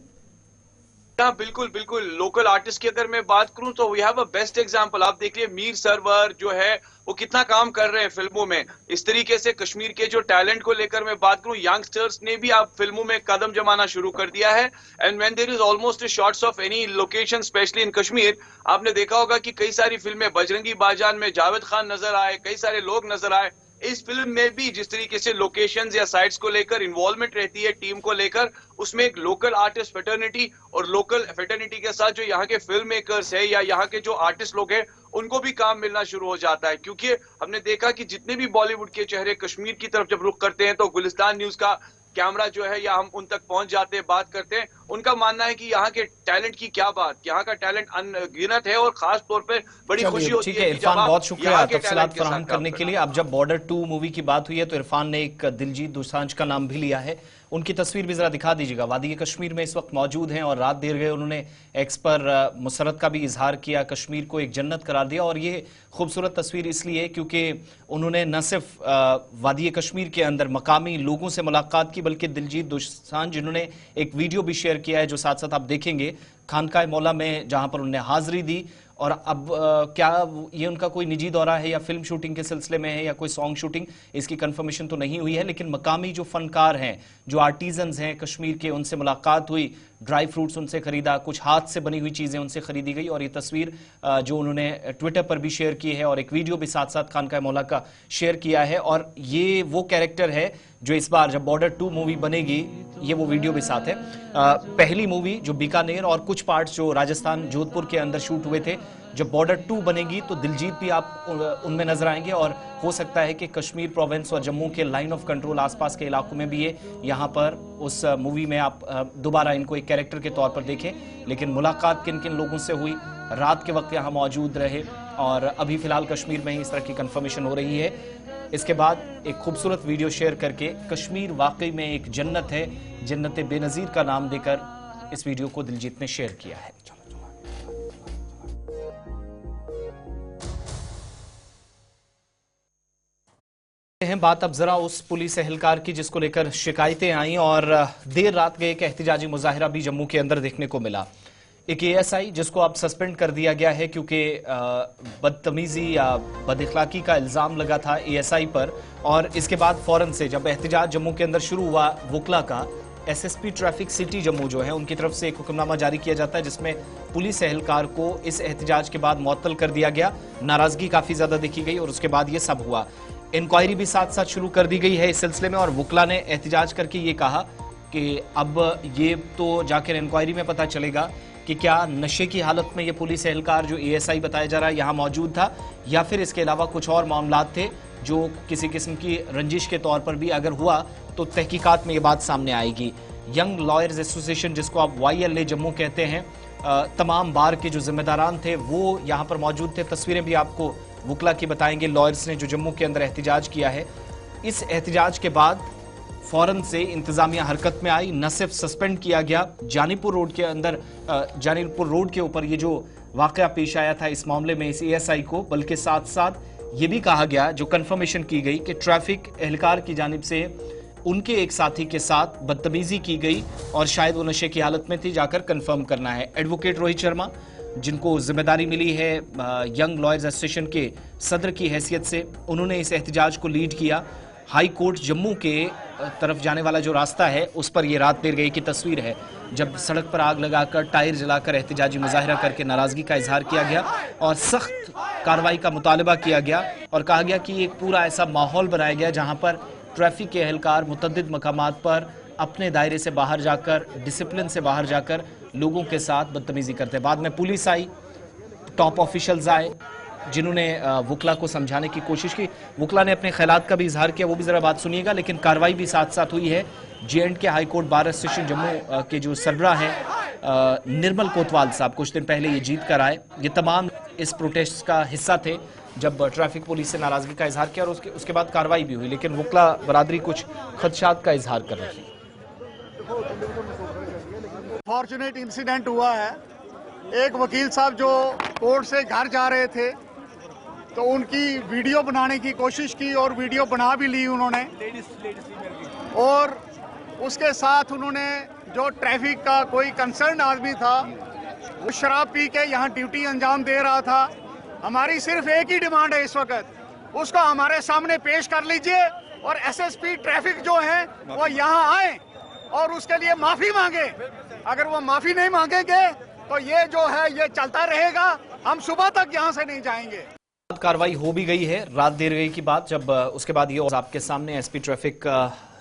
[SPEAKER 4] हाँ बिल्कुल बिल्कुल। लोकल आर्टिस्ट की अगर मैं बात करूं तो we have a best example. आप देखिए मीर सरवर जो है वो कितना काम कर रहे हैं फिल्मों में। इस तरीके से कश्मीर के जो टैलेंट को लेकर मैं बात करूं, यंगस्टर्स ने भी आप फिल्मों में कदम जमाना शुरू कर दिया है। And when there is almost shots of any location specially in Kashmir, आपने देखा होगा कि कई सारी फिल्में बजरंगी भाईजान में जावेद खान नजर आए, कई सारे लोग नजर आए। इस फिल्म में भी जिस तरीके से लोकेशंस या साइट्स को लेकर इन्वॉल्वमेंट रहती है टीम को लेकर, उसमें एक लोकल आर्टिस्ट फेटर्निटी और लोकल फेटर्निटी के साथ जो यहाँ के फिल्म मेकर्स है या यहाँ के जो आर्टिस्ट लोग हैं उनको भी काम मिलना शुरू हो जाता है। क्योंकि हमने देखा कि जितने भी बॉलीवुड के चेहरे कश्मीर की तरफ जब रुख करते हैं तो गुलिस्तान न्यूज का कैमरा जो है या हम उन तक पहुंच जाते हैं, बात करते हैं, उनका मानना है कि यहाँ के टैलेंट की क्या बात, यहाँ का टैलेंट अनगिनत है और खास तौर पे बड़ी खुशी होती है।
[SPEAKER 2] इरफान, बहुत शुक्रिया तफसीलात फराहम करने के लिए। अब जब बॉर्डर 2 मूवी की बात हुई है तो इरफान ने एक दिलजीत दोसांझ का नाम भी लिया है, उनकी तस्वीर भी जरा दिखा दीजिएगा। वादी कश्मीर में इस वक्त मौजूद हैं और रात देर गए उन्होंने एक्स पर मुसरत का भी इजहार किया, कश्मीर को एक जन्नत करार दिया। और ये खूबसूरत तस्वीर इसलिए क्योंकि उन्होंने न सिर्फ वादी कश्मीर के अंदर मकामी लोगों से मुलाकात की बल्कि दिलजीत दोसांझ जिन्होंने एक वीडियो भी शेयर किया है, जो साथ साथ आप देखेंगे खानकाह मौला में जहां पर उन्होंने हाजिरी दी। और अब क्या ये उनका कोई निजी दौरा है या फिल्म शूटिंग के सिलसिले में है या कोई सॉन्ग शूटिंग, इसकी कंफर्मेशन तो नहीं हुई है। लेकिन मकामी जो फनकार हैं, जो आर्टिजन्स हैं कश्मीर के, उनसे मुलाकात हुई, ड्राई फ्रूट्स उनसे खरीदा, कुछ हाथ से बनी हुई चीज़ें उनसे खरीदी गई। और ये तस्वीर जो उन्होंने ट्विटर पर भी शेयर की है और एक वीडियो भी साथ साथ खानकाह मौला का शेयर किया है। और ये वो कैरेक्टर है जो इस बार जब बॉर्डर 2 मूवी बनेगी, ये वो वीडियो भी साथ है। पहली मूवी जो बीकानेर और कुछ पार्ट्स जो राजस्थान जोधपुर के अंदर शूट हुए थे, जब बॉर्डर 2 बनेगी तो दिलजीत भी आप उनमें नजर आएंगे। और हो सकता है कि कश्मीर प्रोविंस और जम्मू के लाइन ऑफ कंट्रोल आसपास के इलाकों में भी ये यहाँ पर उस मूवी में आप दोबारा इनको एक कैरेक्टर के तौर पर देखें। लेकिन मुलाकात किन किन लोगों से हुई, रात के वक्त यहाँ मौजूद रहे, और अभी फिलहाल कश्मीर में ही इस तरह की कंफर्मेशन हो रही है। इसके बाद एक खूबसूरत वीडियो शेयर करके कश्मीर वाकई में एक जन्नत है, जन्नत बेनज़ीर का नाम देकर इस वीडियो को दिलजीत ने शेयर किया है। बात अब जरा उस पुलिस एहलकार की जिसको लेकर शिकायतें आई और देर रात गए एक एहतिजाजी मुजाहिरा भी जम्मू के अंदर देखने को मिला। एक एएसआई जिसको अब सस्पेंड कर दिया गया है क्योंकि बदतमीजी या बदअखलाकी का इल्जाम लगा था एएसआई पर। और इसके बाद फौरन से जब एहतिजाज जम्मू के अंदर शुरू हुआ, वुकला का एसएसपी ट्रैफिक सिटी जम्मू जो है उनकी तरफ से एक हुक्मनामा जारी किया जाता है जिसमें पुलिस एहलकार को इस एहतिजाज के बाद मुअत्तल कर दिया गया। नाराजगी काफी ज्यादा देखी गई और उसके बाद ये सब हुआ। इंक्वायरी भी साथ साथ शुरू कर दी गई है इस सिलसिले में। और वुकला ने एहतिजाज करके ये कहा कि अब ये तो जाकर इंक्वायरी में पता चलेगा कि क्या नशे की हालत में ये पुलिस एहलकार जो एएसआई बताया जा रहा है यहाँ मौजूद था, या फिर इसके अलावा कुछ और मामलात थे जो किसी किस्म की रंजिश के तौर पर भी अगर हुआ तो तहकीकात में ये बात सामने आएगी। यंग लॉयर्स एसोसिएशन जिसको आप YLA जम्मू कहते हैं, तमाम बार के जो जिम्मेदारान थे वो यहाँ पर मौजूद थे। तस्वीरें भी आपको वुकला की बताएंगे, लॉयर्स ने जो जम्मू के अंदर एहतिजाज किया है। इस एहतिजाज के बाद फौरन से इंतजामिया हरकत में आई, न सिर्फ सस्पेंड किया गया जानीपुर रोड के अंदर, जानीपुर रोड के ऊपर ये जो वाकया पेश आया था इस मामले में इस एएसआई को, बल्कि साथ साथ ये भी कहा गया, जो कंफर्मेशन की गई कि ट्रैफिक एहलकार की जानिब से उनके एक साथी के साथ बदतमीजी की गई और शायद वो नशे की हालत में थी, जाकर कंफर्म करना है। एडवोकेट रोहित शर्मा जिनको जिम्मेदारी मिली है यंग लॉयर्स एसोसिएशन के सदर की हैसियत से, उन्होंने इस एहतिजाज को लीड किया। हाई कोर्ट जम्मू के तरफ जाने वाला जो रास्ता है उस पर यह रात देर गई की तस्वीर है जब सड़क पर आग लगाकर, टायर जलाकर एहतिजाजी मुजाहिरा करके नाराजगी का इजहार किया गया और सख्त कार्रवाई का मुतालबा किया गया। और कहा गया कि एक पूरा ऐसा माहौल बनाया गया जहां पर ट्रैफिक के एहलकार मुतअद्दिद मकामात पर अपने दायरे से बाहर जाकर, डिसिप्लिन से बाहर जाकर लोगों के साथ बदतमीजी करते। बाद में पुलिस आई, टॉप ऑफिशियल्स आए जिन्होंने वुकला को समझाने की कोशिश की। वुकला ने अपने ख्यालात का भी इजहार किया, वो भी जरा बात सुनिएगा। लेकिन कार्रवाई भी साथ साथ हुई है। J&K high court bar association Jammu के जो सरबराह हैं निर्मल कोतवाल साहब कुछ दिन पहले ये जीत कर आए। ये तमाम इस प्रोटेस्ट का हिस्सा थे जब ट्रैफिक पुलिस से नाराजगी का इजहार किया और उसके बाद कार्रवाई भी हुई। लेकिन वुकला बरादरी कुछ खदशात का इजहार कर रही है।
[SPEAKER 5] फॉर्चुनेट इंसिडेंट हुआ है। एक वकील साहब जो कोर्ट से घर जा रहे थे तो उनकी वीडियो बनाने की कोशिश की और वीडियो बना भी ली उन्होंने, और उसके साथ उन्होंने जो ट्रैफिक का कोई कंसर्न आदमी था वो शराब पी के यहाँ ड्यूटी अंजाम दे रहा था। हमारी सिर्फ एक ही डिमांड है इस वक्त, उसको हमारे सामने पेश कर लीजिए और एसएसपी ट्रैफिक जो है वो यहाँ आए और उसके लिए माफी मांगे। अगर वो माफी नहीं मांगेंगे तो ये जो है ये चलता रहेगा, हम सुबह तक यहाँ से नहीं जाएंगे।
[SPEAKER 2] कार्रवाई हो भी गई है रात देर गई की बात, जब उसके बाद ये आपके सामने एसपी ट्रैफिक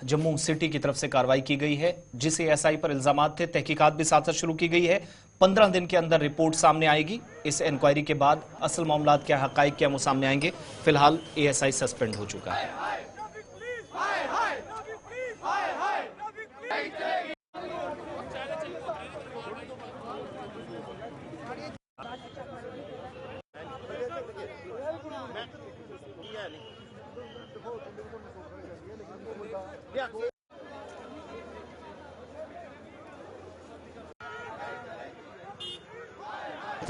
[SPEAKER 2] जम्मू सिटी की तरफ से कार्रवाई की गई है। जिस एएसआई पर इल्जामात थे, तहकीकात भी साथ साथ शुरू की गई है। 15 दिन के अंदर रिपोर्ट सामने आएगी। इस इंक्वायरी के बाद असल मामलात क्या, हकाइक क्या, वो सामने आएंगे। फिलहाल एएसआई सस्पेंड हो चुका है।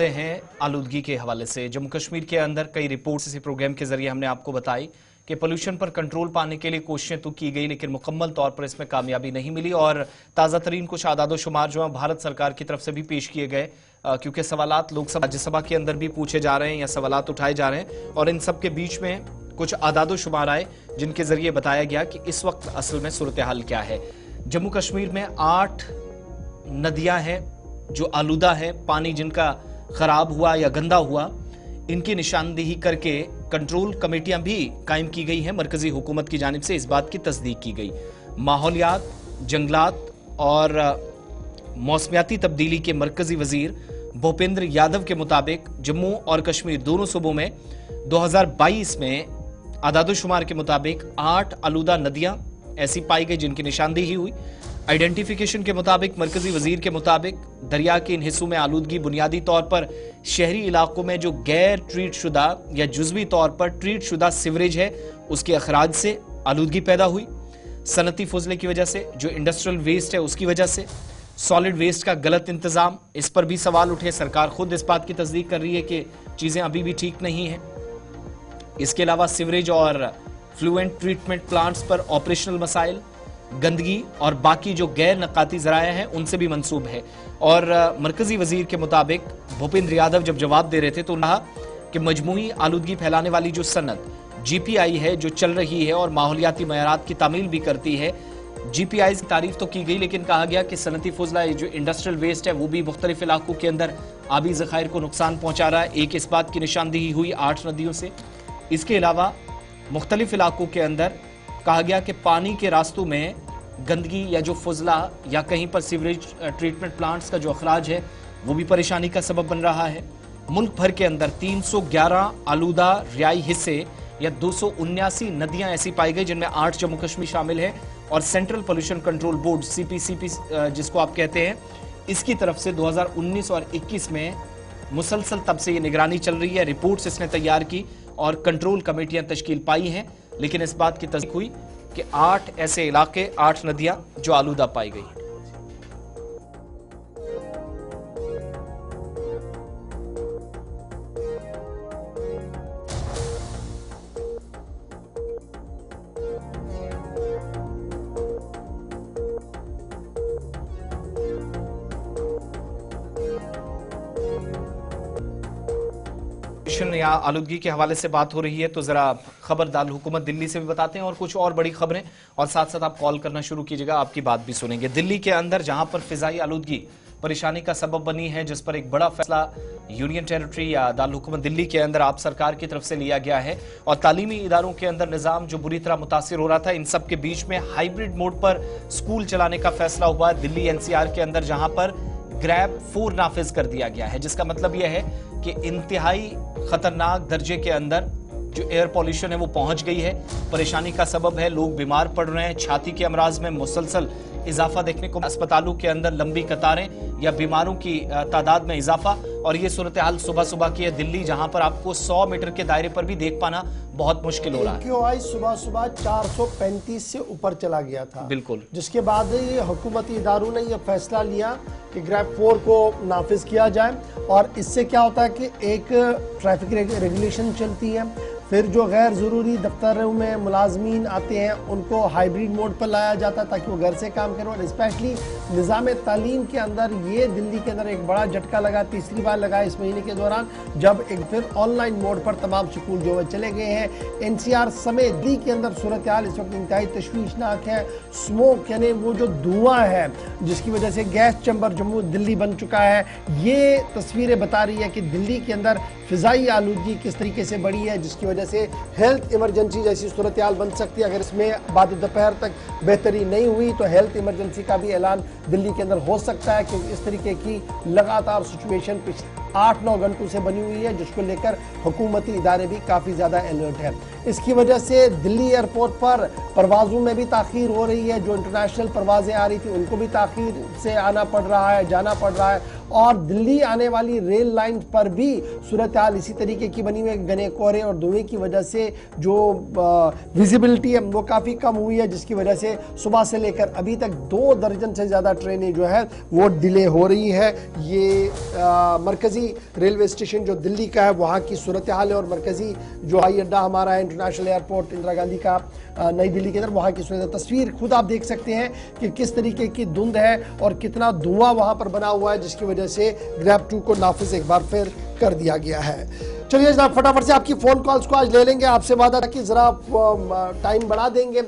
[SPEAKER 2] हैं आलूदगी के हवाले से जम्मू कश्मीर के अंदर कई रिपोर्ट्स इसी प्रोग्राम के जरिए हमने आपको बताई कि पोल्यूशन पर कंट्रोल पाने के लिए कोशिशें तो की गई, लेकिन मुकम्मल तौर पर इसमें कामयाबी नहीं मिली। और ताज़ा तरीन कुछ आदादोशुमार जो है भारत सरकार की तरफ से भी पेश किए गए, क्योंकि सवालात लोकसभा राज्यसभा के अंदर भी पूछे जा रहे हैं या सवालात उठाए जा रहे हैं, और इन सब के बीच में कुछ आदादोशुमार आए जिनके जरिए बताया गया कि इस वक्त असल में सूरत हाल क्या है। जम्मू कश्मीर में 8 नदियां हैं जो आलूदा है, पानी जिनका खराब हुआ या गंदा हुआ, इनकी निशानदेही करके कंट्रोल कमेटियां भी कायम की गई हैं मरकजी हुकूमत की जानिब से। इस बात की तस्दीक की गई। माहौलियात, जंगलात और मौसमियाती तब्दीली के मरकजी वजीर भूपेंद्र यादव के मुताबिक जम्मू और कश्मीर दोनों सूबों में 2022 में आदादोशुमार के मुताबिक 8 आलूदा नदियां ऐसी पाई गई जिनकी निशानदेही हुई। आइडेंटिफिकेशन के मुताबिक मरकजी वजीर के मुताबिक दरिया के इन हिस्सों में आलूदगी बुनियादी तौर पर शहरी इलाकों में जो गैर ट्रीट शुदा या जुज़वी तौर पर ट्रीट शुदा सीवरेज है उसके अखराज से आलूदगी पैदा हुई। सनती फजले की वजह से, जो इंडस्ट्रियल वेस्ट है उसकी वजह से, सॉलिड वेस्ट का गलत इंतजाम, इस पर भी सवाल उठे। सरकार खुद इस बात की तस्दीक कर रही है कि चीजें अभी भी ठीक नहीं है। इसके अलावा सीवरेज और फ्लुएंट ट्रीटमेंट प्लांट्स पर ऑपरेशनल मसाइल, गंदगी और बाकी जो गैर नकाती जराया हैं उनसे भी मंसूब है। और मरकजी वजीर के मुताबिक भूपेंद्र यादव जब जवाब दे रहे थे तो कहा कि मजमूई आलूदगी फैलाने वाली जो सनत GPI है जो चल रही है और माहौलियाती मयारात की तामील भी करती है, GPI की तारीफ तो की गई, लेकिन कहा गया कि सनती फजला जो इंडस्ट्रियल वेस्ट है वो भी मुख्तलिफ इलाकों के अंदर आबी ज़खायर को नुकसान पहुंचा रहा है। एक इस बात की निशानदेही हुई 8 नदियों से। इसके अलावा मुख्तलिफ इलाकों के अंदर कहा गया कि पानी के रास्तों में गंदगी या जो फजला या कहीं पर सीवरेज ट्रीटमेंट प्लांट्स का जो अखराज है वो भी परेशानी का सबब बन रहा है। मुल्क भर के अंदर 311 आलूदा रियाई हिस्से या 279 नदियां ऐसी पाई गई जिनमें 8 जम्मू कश्मीर शामिल है। और central pollution control board CPCP जिसको आप कहते हैं, इसकी तरफ से 2019 और 21 में मुसलसल तब से ये निगरानी चल रही है। रिपोर्ट्स इसने तैयार की और कंट्रोल कमेटियां तश्कील पाई हैं, लेकिन इस बात की तस्दीक हुई कि 8 ऐसे इलाके, 8 नदियां जो आलूदा पाई गई। या आलूदगी के हवाले से बात हो रही है तो जरा खबर दारुल हुकूमत दिल्ली से भी बताते हैं और कुछ और बड़ी खबरें, और साथ साथ आप कॉल करना शुरू कीजिएगा, आपकी बात भी सुनेंगे। दिल्ली के अंदर जहां पर फिजाई आलूदगी परेशानी का सबब बनी है, जिस पर एक बड़ा फैसला यूनियन टेरिटरी या दारुल हुकूमत दिल्ली के अंदर आप सरकार की तरफ से लिया गया है, और तालीमी इदारों के अंदर निजाम जो बुरी तरह मुतासिर हो रहा था, इन सब के बीच में हाइब्रिड मोड पर स्कूल चलाने का फैसला हुआ दिल्ली NCR के अंदर, जहां पर ग्रैब 4 नाफिज कर दिया गया है, जिसका मतलब यह है कि इंतहाई खतरनाक दर्जे के अंदर जो एयर पॉल्यूशन है वो पहुंच गई है, परेशानी का सबब है, लोग बीमार पड़ रहे हैं, छाती के अमराज में मुसलसल इजाफा देखने को, अस्पतालों के अंदर लंबी कतारें या बीमारों की तादाद में इजाफा। और ये सूरत हाल सुबह सुबह की है दिल्ली, जहां पर आपको 100 मीटर के दायरे पर भी देख पाना बहुत मुश्किल हो रहा है।
[SPEAKER 1] AQI सुबह सुबह 435 से ऊपर चला गया था,
[SPEAKER 2] बिल्कुल,
[SPEAKER 1] जिसके बाद ये हुकूमती इदारों ने यह फैसला लिया कि ग्रैब 4 को नाफिज किया जाए। और इससे क्या होता है कि एक ट्रैफिक रेगुलेशन चलती है, फिर जो गैर ज़रूरी दफ्तरों में मुलाजमीन आते हैं उनको हाइब्रिड मोड पर लाया जाता है ताकि वो घर से काम करें। और स्पेशली निज़ाम तालीम के अंदर ये दिल्ली के अंदर एक बड़ा झटका लगा, तीसरी बार लगा इस महीने के दौरान, जब एक फिर ऑनलाइन मोड पर तमाम स्कूल जो है चले गए हैं। NCR समेत दिल्ली के अंदर सूरत हाल इस वक्त इंतहाई तशवीशनाक है। स्मोक यानी वो जो धुआं है जिसकी वजह से गैस चैम्बर जम्मू दिल्ली बन चुका है, ये तस्वीरें बता रही है कि दिल्ली के अंदर फिजाई आलूदगी किस तरीके से बढ़ी है, जिसकी वजह से हेल्थ इमरजेंसी जैसी सूरत हाल बन सकती है। अगर इसमें बाद दोपहर तक बेहतरी नहीं हुई तो हेल्थ इमरजेंसी का भी ऐलान दिल्ली के अंदर हो सकता है, क्योंकि इस तरीके की लगातार सिचुएशन पिछले 8-9 घंटों से बनी हुई है, जिसको लेकर हुकूमती इदारे भी काफ़ी ज़्यादा अलर्ट है। इसकी वजह से दिल्ली एयरपोर्ट पर परवाज़ों में भी ताख़ीर हो रही है, जो इंटरनेशनल परवाज़ें आ रही थी उनको भी ताख़ीर से आना पड़ रहा है, जाना पड़ रहा है। और दिल्ली आने वाली रेल लाइन पर भी सूरत हाल इसी तरीके की बनी हुई है। घने कोहरे और धुएं की वजह से जो विजिबिलिटी है वो काफ़ी कम हुई है, जिसकी वजह से सुबह से लेकर अभी तक 2 दर्जन से ज़्यादा ट्रेनें जो है वो डिले हो रही है। ये मरकज़ी रेलवे स्टेशन जो दिल्ली का है वहाँ की सूरत हाल है, और मरकज़ी जो हवाई अड्डा हमारा है इंटरनेशनल एयरपोर्ट इंदिरा गांधी का नई दिल्ली के अंदर, वहां की तस्वीर खुद आप देख सकते हैं कि किस तरीके की धुंध है और कितना धुआं वहां पर बना हुआ है, जिसकी वजह से ग्रैब 2 को नाफिज एक बार फिर कर दिया गया है। चलिए जनाब, फटाफट से आपकी फ़ोन कॉल्स को आज ले लेंगे। आपसे वादा था कि ज़रा टाइम बढ़ा देंगे।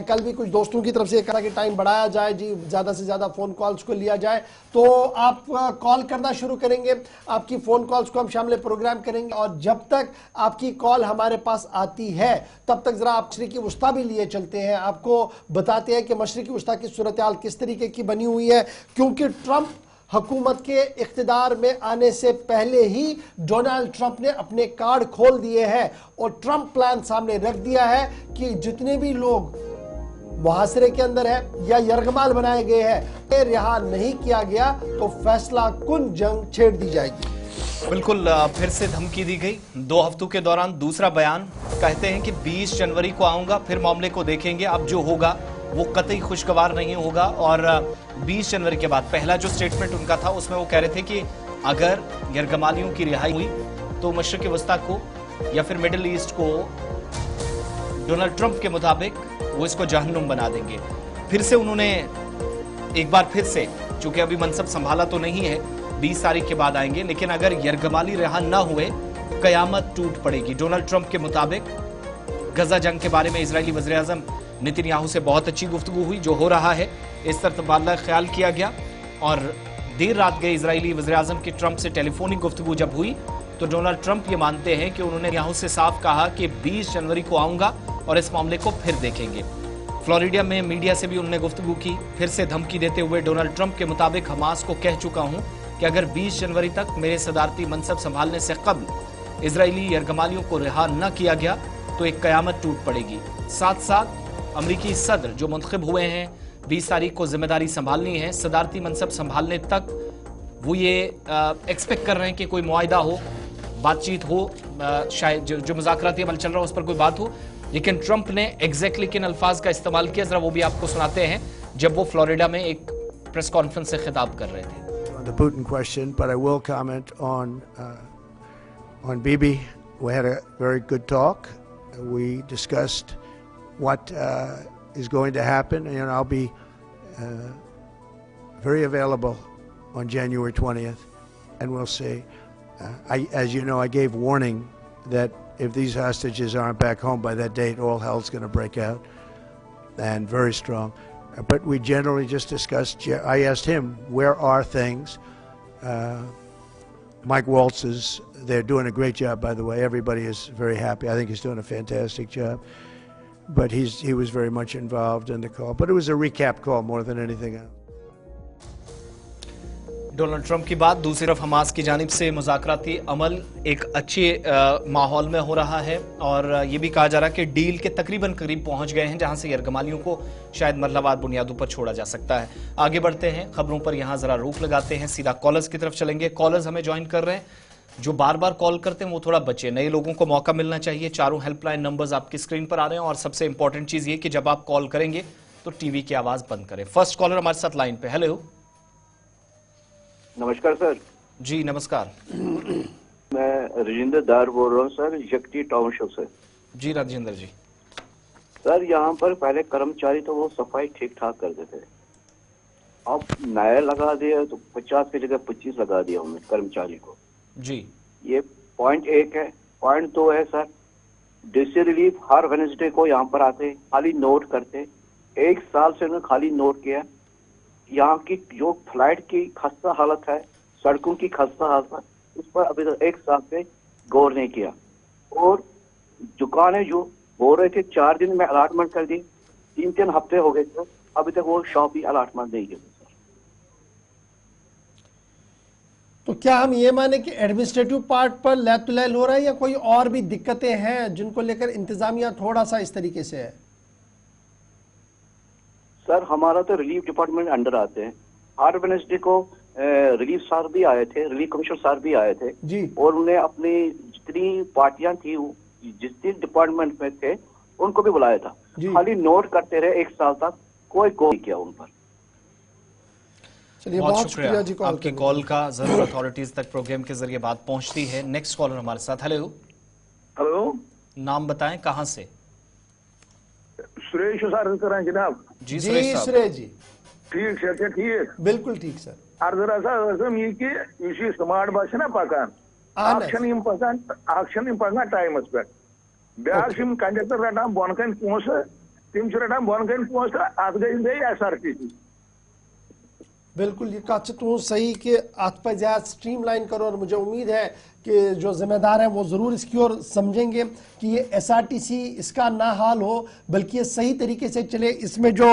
[SPEAKER 1] कल भी कुछ दोस्तों की तरफ से कहा कि टाइम बढ़ाया जाए जी, ज़्यादा से ज़्यादा फ़ोन कॉल्स को लिया जाए, तो आप कॉल करना शुरू करेंगे। आपकी फ़ोन कॉल्स को हम शामिल प्रोग्राम करेंगे और जब तक आपकी कॉल हमारे पास आती है तब तक ज़रा आप मशरिकी वस्ता भी लिए चलते हैं, आपको बताते हैं कि मशरिकी वस्ता की सूरत हाल किस तरीके की बनी हुई है, क्योंकि ट्रंप हुकूमत के इख्तिदार में आने से पहले ही डोनाल्ड ट्रंप ने अपने कार्ड खोल दिए हैं और ट्रंप प्लान सामने रख दिया है कि जितने भी लोग मुहासरे के अंदर है या यरगमाल बनाए गए हैं, रिहा नहीं किया गया तो फैसला कुन जंग छेड़ दी जाएगी।
[SPEAKER 2] बिल्कुल, फिर से धमकी दी गई। 2 हफ्तों के दौरान दूसरा बयान, कहते हैं कि 20 जनवरी को आऊंगा, फिर मामले को देखेंगे, अब जो होगा वो कतई खुशगवार नहीं होगा। और 20 जनवरी के बाद पहला जो स्टेटमेंट उनका था उसमें वो कह रहे थे कि अगर यरगमालियों की रिहाई हुई तो मशरिक़ वस्ता को या फिर मिडिल ईस्ट को डोनाल्ड ट्रंप के मुताबिक वो इसको जहन्नुम बना देंगे। फिर से उन्होंने एक बार फिर से, चूंकि अभी मनसब संभाला तो नहीं है, 20 तारीख के बाद आएंगे, लेकिन अगर यरगमाली रिहा न हुए कयामत टूट पड़ेगी। डोनाल्ड ट्रंप के मुताबिक गजा जंग के बारे में इजरायली वज़ीर आज़म नेतन्याहू से बहुत अच्छी गुफ्तगू हुई, जो हो रहा है इस तरह तबादला ख्याल किया गया। और देर रात गए इजरायली वज़ीर आज़म की ट्रंप से टेलीफोनिक गुफ्तगू जब हुई तो डोनाल्ड ट्रंप ये मानते हैं कि उन्होंने नेतन्याहू से साफ कहा कि 20 जनवरी को आऊंगा और इस मामले को फिर देखेंगे। फ्लोरिडा में मीडिया से भी उन्होंने गुफ्तगू की, फिर से धमकी देते हुए डोनाल्ड ट्रंप के मुताबिक हमास को कह चुका हूं कि अगर 20 जनवरी तक मेरे सदारती मनसब संभालने से कब्ल इजरायली यरगमालियों को रिहा न किया गया तो एक कयामत टूट पड़ेगी। साथ साथ अमरीकी सदर जो मुंतखब हुए हैं 20 तारीख को जिम्मेदारी संभालनी है, सदारती मनसब संभालने तक वो ये एक्सपेक्ट कर रहे हैं कि कोई मुआहिदा हो, बातचीत हो, शायद जो मुज़ाकराती अमल चल रहा हो उस पर कोई बात हो। लेकिन ट्रंप ने एग्जैक्टली किन अल्फाज का इस्तेमाल किया, जरा वो भी आपको सुनाते हैं जब वो फ्लोरिडा में एक प्रेस कॉन्फ्रेंस से खिताब कर रहे थे।
[SPEAKER 6] The Putin question, but I will comment on Bibi. We had a very good talk. We discussed what is going to happen, and I'll be very available on January 20th, and we'll see. As you know, I gave warning that if these hostages aren't back home by that date, all hell's going to break out, and very strong. But we generally just discussed. I asked him, where are things? Mike Waltz they're doing a great job, by the way. Everybody is very happy. I think he's doing a fantastic job. But he was very much involved in the call. But it was a recap call more than anything else.
[SPEAKER 2] Donald Trump की बात। दूसरी तरफ Hamas की जानिब से मुज़ाकराती अमल एक अच्छे माहौल में हो रहा है और ये भी कहा जा रहा है कि डील के तकरीबन करीब पहुंच गए हैं, जहां से यरगमालियों को शायद मरहलेवार बुनियादों पर छोड़ा जा सकता है। आगे बढ़ते हैं, खबरों पर यहां जरा रोक लगाते हैं, सीधा कॉलर्स की तरफ चलेंगे। कॉलर्स हमें ज्वाइन कर रहे हैं, जो बार बार कॉल करते हैं वो थोड़ा बचे, नए लोगों को मौका मिलना चाहिए। चारों हेल्पलाइन नंबर्स आपकी स्क्रीन पर आ रहे हैं और सबसे इंपॉर्टेंट चीज ये कि जब आप कॉल करेंगे तो टीवी की आवाज बंद करें। फर्स्ट कॉलर हमारे साथ लाइन पे। हेलो,
[SPEAKER 3] नमस्कार सर।
[SPEAKER 2] जी नमस्कार।
[SPEAKER 3] मैं राजेंद्र दार बोल रहा हूँ सर, यकटी टाउनशिप से।
[SPEAKER 2] जी राजेंद्र जी।
[SPEAKER 3] सर यहाँ पर पहले कर्मचारी तो वो सफाई ठीक ठाक करते थे, अब नया लगा दिया तो 50 की जगह 25 लगा दिया उन्होंने कर्मचारी को।
[SPEAKER 2] जी,
[SPEAKER 3] ये पॉइंट 1 है। पॉइंट 2 है सर, डीसी रिलीफ हर वेडनेसडे को यहाँ पर आते, खाली नोट करते। 1 साल से उन्होंने खाली नोट किया। यहाँ की जो फ्लाइट की खस्ता हालत है, सड़कों की खस्ता हालत है, उस पर अभी तक 1 साल से गौर नहीं किया। और दुकानें जो बोल रहे थे 4 दिन में अलाटमेंट कर दी, 3-3 हफ्ते हो गए सर, अभी तक वो शॉप ही अलाटमेंट नहीं किया।
[SPEAKER 1] तो क्या हम ये माने कि एडमिनिस्ट्रेटिव पार्ट पर लैतुलैल हो रहा है या कोई और भी दिक्कतें हैं जिनको लेकर इंतजामिया थोड़ा सा इस तरीके से है?
[SPEAKER 3] सर हमारा तो रिलीफ डिपार्टमेंट अंडर आते हैं। हर वेडनेसडे को रिलीफ सर भी आए थे, रिलीफ कमिश्नर सर भी आए थे
[SPEAKER 1] जी, और
[SPEAKER 3] उन्हें अपनी जितनी पार्टियां थी जिस डिपार्टमेंट में थे उनको भी बुलाया था। खाली नोट करते रहे 1 साल तक, कोई गौर नहीं किया उन पर।
[SPEAKER 2] चलिए बहुत शुक्रिया जी, आपकी कॉल का जरूर अथॉरिटीज तक प्रोग्राम के जरिए बात पहुंचती है। नेक्स्ट कॉलर हमारे साथ। हेलो।
[SPEAKER 3] हेलो,
[SPEAKER 2] नाम बताएं, कहां से?
[SPEAKER 7] सुरेश सर करें जनाब।
[SPEAKER 2] जी सुरेश
[SPEAKER 1] जी
[SPEAKER 2] साहब।
[SPEAKER 1] सुरेश जी,
[SPEAKER 7] ठीक सर, ठीक
[SPEAKER 1] बिल्कुल ठीक सर।
[SPEAKER 7] अर्ज रसा ये कि स्मार्ट बस ना पकान
[SPEAKER 1] अहन
[SPEAKER 7] अक्शन पकान टाइमस पे ब्याक कंडक्टर रटान बोन कन पोस तिम रटान बोन कन पोस अत गई SRTC।
[SPEAKER 1] बिल्कुल ये कथ तुम सही कि अत पे स्ट्रीम लाइन करो, और मुझे उम्मीद है कि जो जिम्मेदार हैं वो ज़रूर इसकी ओर समझेंगे कि ये SRTC इसका ना हाल हो, बल्कि ये सही तरीके से चले। इसमें जो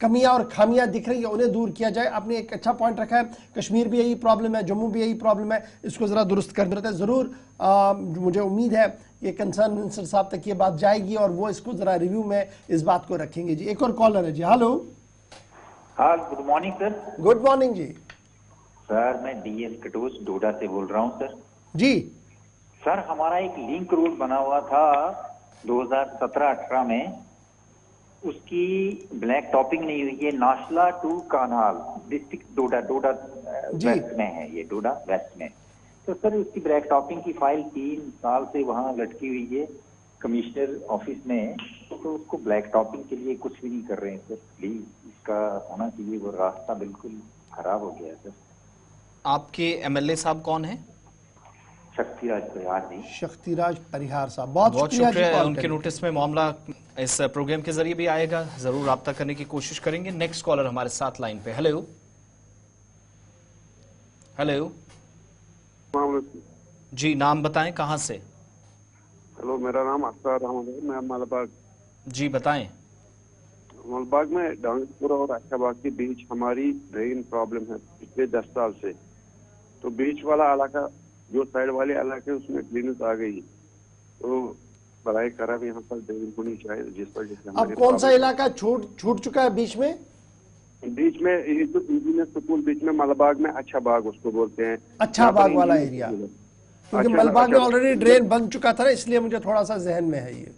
[SPEAKER 1] कमियां और खामियां दिख रही है उन्हें दूर किया जाए। आपने एक अच्छा पॉइंट रखा है, कश्मीर भी यही प्रॉब्लम है, जम्मू भी यही प्रॉब्लम है, इसको ज़रा दुरुस्त कर देते हैं। ज़रूर मुझे उम्मीद है कि कंसर्न मिनिस्टर साहब तक ये बात जाएगी और वो इसको ज़रा रिव्यू में इस बात को रखेंगे। जी एक और कॉलर है जी। हेलो।
[SPEAKER 8] हाँ, good morning sir.
[SPEAKER 1] Good morning जी।
[SPEAKER 8] सर मैं DS कटोच डोडा से बोल रहा हूँ सर।
[SPEAKER 1] जी
[SPEAKER 8] सर हमारा एक लिंक रोड बना हुआ था 2017-18 में, उसकी ब्लैक टॉपिंग नहीं हुई है। नाशला टू कान्हाल डिस्ट्रिक्ट डोडा वेस्ट में है, ये डोडा वेस्ट में। तो सर उसकी ब्लैक टॉपिंग की फाइल 3 साल से वहाँ लटकी हुई है कमिश्नर ऑफिस में, तो उसको ब्लैक टॉपिंग के लिए कुछ भी नहीं कर रहे हैं सर। प्लीज इसका होना चाहिए, वो रास्ता बिल्कुल खराब हो गया है सर।
[SPEAKER 2] आपके MLA साहब कौन है?
[SPEAKER 8] शक्तिराज परिहार जी।
[SPEAKER 1] शक्तिराज परिहार साहब, बहुत
[SPEAKER 2] शुक्रिया
[SPEAKER 1] जी कॉल
[SPEAKER 2] उनके
[SPEAKER 1] करने
[SPEAKER 2] नोटिस में मामला इस प्रोग्राम के जरिए भी आएगा, जरूर राब्ता करने की कोशिश करेंगे। नेक्स्ट कॉलर हमारे साथ लाइन पे। हेलो हेलो जी, नाम बताएं, कहां से?
[SPEAKER 9] हेलो, मेरा नाम अख्तर अहमद है, मैं मलबाग।
[SPEAKER 2] जी बताएं।
[SPEAKER 9] मलबाग में डांगपुर और अच्छाबाग के बीच हमारी ड्रेन प्रॉब्लम है पिछले 10 साल से। तो बीच वाला इलाका, जो साइड वाले इलाके, उसमें ड्रेनेज आ गई, तो बराए करम यहाँ पर ड्रेन होनी चाहिए, जिस वजह से
[SPEAKER 1] अब कौन सा इलाका छूट चुका है बीच में?
[SPEAKER 9] बीच में ये जो इंजीनियर स्कूल बीच में मलबाग में अच्छा बाग उसको बोलते हैं,
[SPEAKER 1] अच्छा बाग वाला एरिया, क्योंकि मलबाग में ऑलरेडी ड्रेन बन चुका था ना, इसलिए मुझे थोड़ा सा जहन में है ये।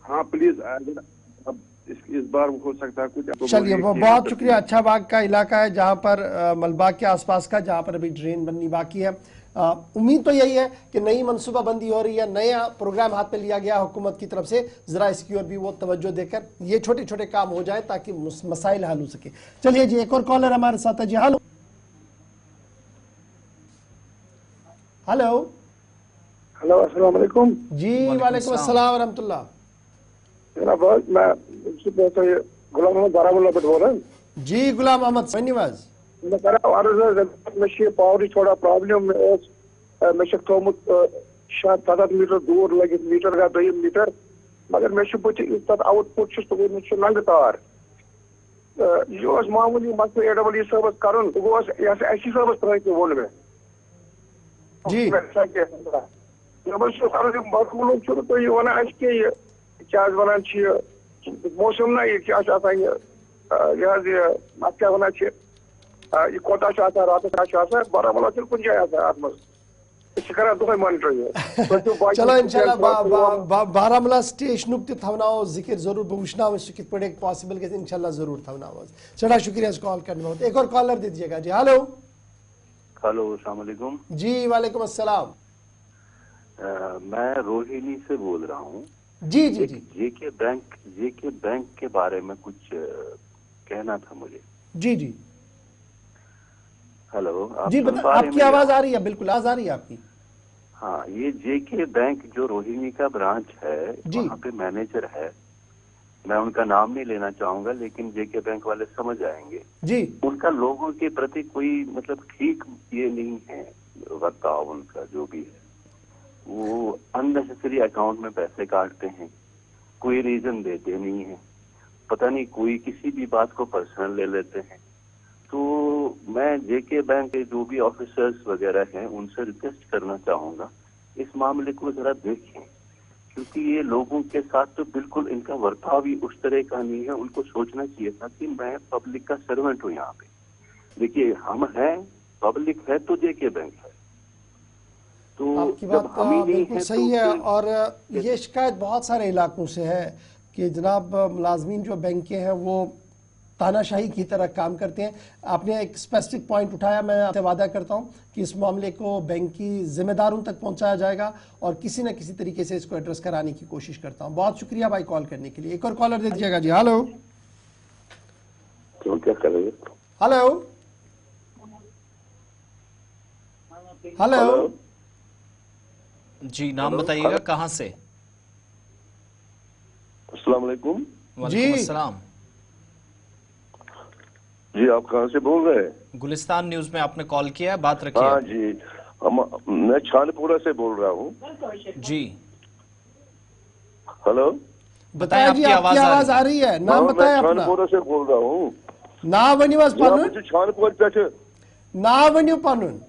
[SPEAKER 9] हाँ प्लीज, अब इस बार हो सकता है कुछ।
[SPEAKER 1] चलिए, बहुत शुक्रिया। अच्छा बाग का इलाका है जहां पर मलबाग के आसपास का, जहां पर अभी ड्रेन बननी बाकी है। उम्मीद तो यही है कि नई मनसूबाबंदी हो रही है, नया प्रोग्राम हाथ में लिया गया हुकूमत की तरफ से, जरा इसकी ओर भी वो तवज्जो देकर ये छोटे छोटे काम हो जाए ताकि मसाइल हल हो सके। चलिए जी, एक और कॉलर हमारे साथ है जी। हेलो हेलो
[SPEAKER 7] हेलो, अस्सलाम वालेकुम
[SPEAKER 1] जी। वालेकुम अस्सलाम वरहमतुल्लाह।
[SPEAKER 7] मैं गुलाम मोहम्मद बारामुल्ला पे बोल रहा हूँ
[SPEAKER 1] जी। गुलाम अहमद धन्यवाद।
[SPEAKER 7] मे पावर थोड़ा प्रॉब्लम मे थोमुत 7 मीटर दूर लगे, मीटर का 2 मीटर, मगर मे तथ आउटपुट मे लंग तार। यह मामूली मसले AWE साहब कर साहब त्र वोन मे
[SPEAKER 1] जी।
[SPEAKER 7] तुम वन क्या वन मौसम ना ये क्या वन यह कोता रात बारामूला कुछ जाए दुह मॉनिटर।
[SPEAKER 1] चलो इंशाल्लाह बारामूला स्टेशन थवनाओ जिक्र जरूर वुचना सह कित पॉसिबल ग इंशाल्लाह जरूर थवनाओ। चला शुक्रिया कॉल करने में। एक और कॉलर दे दीजिएगा जी। हेलो
[SPEAKER 10] हेलो, अस्सलाम वालेकुम
[SPEAKER 1] जी। वालेकुम अस्सलाम।
[SPEAKER 10] मैं रोहिणी से बोल रहा हूँ
[SPEAKER 1] जी जी जी।
[SPEAKER 10] जेके बैंक के बारे में कुछ कहना था मुझे।
[SPEAKER 1] जी जी
[SPEAKER 10] हेलो,
[SPEAKER 1] जी आपकी आवाज आ रही है? बिल्कुल आवाज आ रही है आपकी।
[SPEAKER 10] हाँ, ये जेके बैंक जो रोहिणी का ब्रांच है, वहाँ पे मैनेजर है, मैं उनका नाम नहीं लेना चाहूंगा, लेकिन जेके बैंक वाले समझ आएंगे
[SPEAKER 1] जी।
[SPEAKER 10] उनका लोगों के प्रति कोई मतलब ठीक ये नहीं है बर्ताव उनका, जो भी है वो अननेसेसरी अकाउंट में पैसे काटते हैं, कोई रीजन देते नहीं है, पता नहीं कोई किसी भी बात को पर्सनल ले लेते हैं। तो मैं जेके बैंक के जो भी ऑफिसर्स वगैरह हैं उनसे रिक्वेस्ट करना चाहूंगा इस मामले को जरा देखें, क्योंकि ये लोगों के साथ तो बिल्कुल इनका बर्ताव ही उस तरह का नहीं है। उनको सोचना चाहिए था कि मैं पब्लिक का सर्वेंट हूँ यहाँ पे। देखिए, हम हैं, पब्लिक है तो जेके बैंक है, तो
[SPEAKER 1] आपकी बात बिल्कुल सही है। और ये शिकायत बहुत सारे इलाकों से है कि जनाब मुलाजमीन जो बैंक के हैं वो तानाशाही की तरह काम करते हैं। आपने एक स्पेसिफिक पॉइंट उठाया, मैं आपसे वादा करता हूं कि इस मामले को बैंक की जिम्मेदारों तक पहुंचाया जाएगा और किसी न किसी तरीके से इसको एड्रेस कराने की कोशिश करता हूं। बहुत शुक्रिया भाई कॉल करने के लिए। एक और कॉलर दे दीजिएगा जी। हेलो
[SPEAKER 10] क्या करेंगे?
[SPEAKER 1] हेलो हेलो
[SPEAKER 2] जी, नाम बताइएगा, कहां से?
[SPEAKER 10] अस्सलाम वालेकुम।
[SPEAKER 2] वालेकुम अस्सलाम
[SPEAKER 10] जी, आप कहाँ से बोल रहे हैं?
[SPEAKER 2] गुलिस्तान न्यूज में आपने कॉल किया है, बात रखिए।
[SPEAKER 10] हाँ जी, मैं छानपुरा से बोल रहा हूँ
[SPEAKER 2] जी।
[SPEAKER 10] हेलो,
[SPEAKER 1] बताएं जी, आपकी आवाज आ रही है। नाम बताएं अपना।
[SPEAKER 10] छानपुरा से बोल रहा हूँ।
[SPEAKER 1] ना वनियो पनुन
[SPEAKER 10] छानपुर पे
[SPEAKER 1] ना वनियो पनुन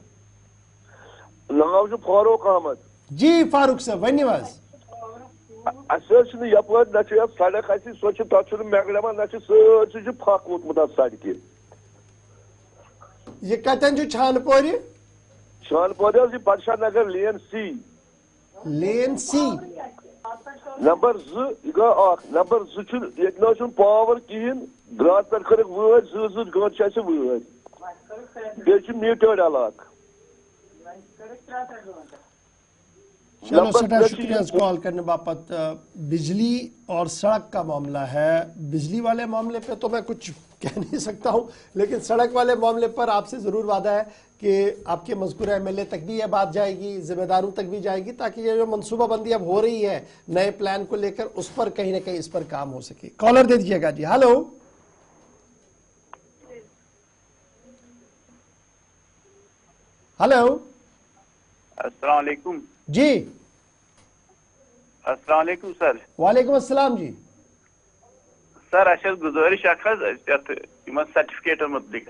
[SPEAKER 10] नाम जो फारूक अहमद
[SPEAKER 1] जी। फारूक साहब वनियो
[SPEAKER 10] यपर ना सड़क सो तथ मैगडमा ना सारी फक वोतमुत सड़क।
[SPEAKER 1] ये कतन छानपोर
[SPEAKER 10] छानपोर बादशाह नगर लेन सी नंबर 2 नंबर 2 पावर कहें ग्रात पे कर वज बे मीटर्ड इलाक।
[SPEAKER 1] चलो सटा शुक्रिया कॉल करने बापत। बिजली और सड़क का मामला है। बिजली वाले मामले पे तो मैं कुछ कह नहीं सकता हूं, लेकिन सड़क वाले मामले पर आपसे जरूर वादा है कि आपके मज़कूरा एमएलए तक भी यह बात जाएगी, जिम्मेदारों तक भी जाएगी, ताकि ये जो मनसूबाबंदी अब हो रही है नए प्लान को लेकर, उस पर कहीं ना कहीं इस पर काम हो सके। कॉलर दे दीजिएगा जी। हेलो हेलो
[SPEAKER 11] अस्सलाम वालेकुम
[SPEAKER 1] जी।
[SPEAKER 11] अस्सलाम वालेकुम सर।
[SPEAKER 1] वालेकुम अस्सलाम जी।
[SPEAKER 11] सर अस गुजारिश सर्टिफिकेट मुतलिक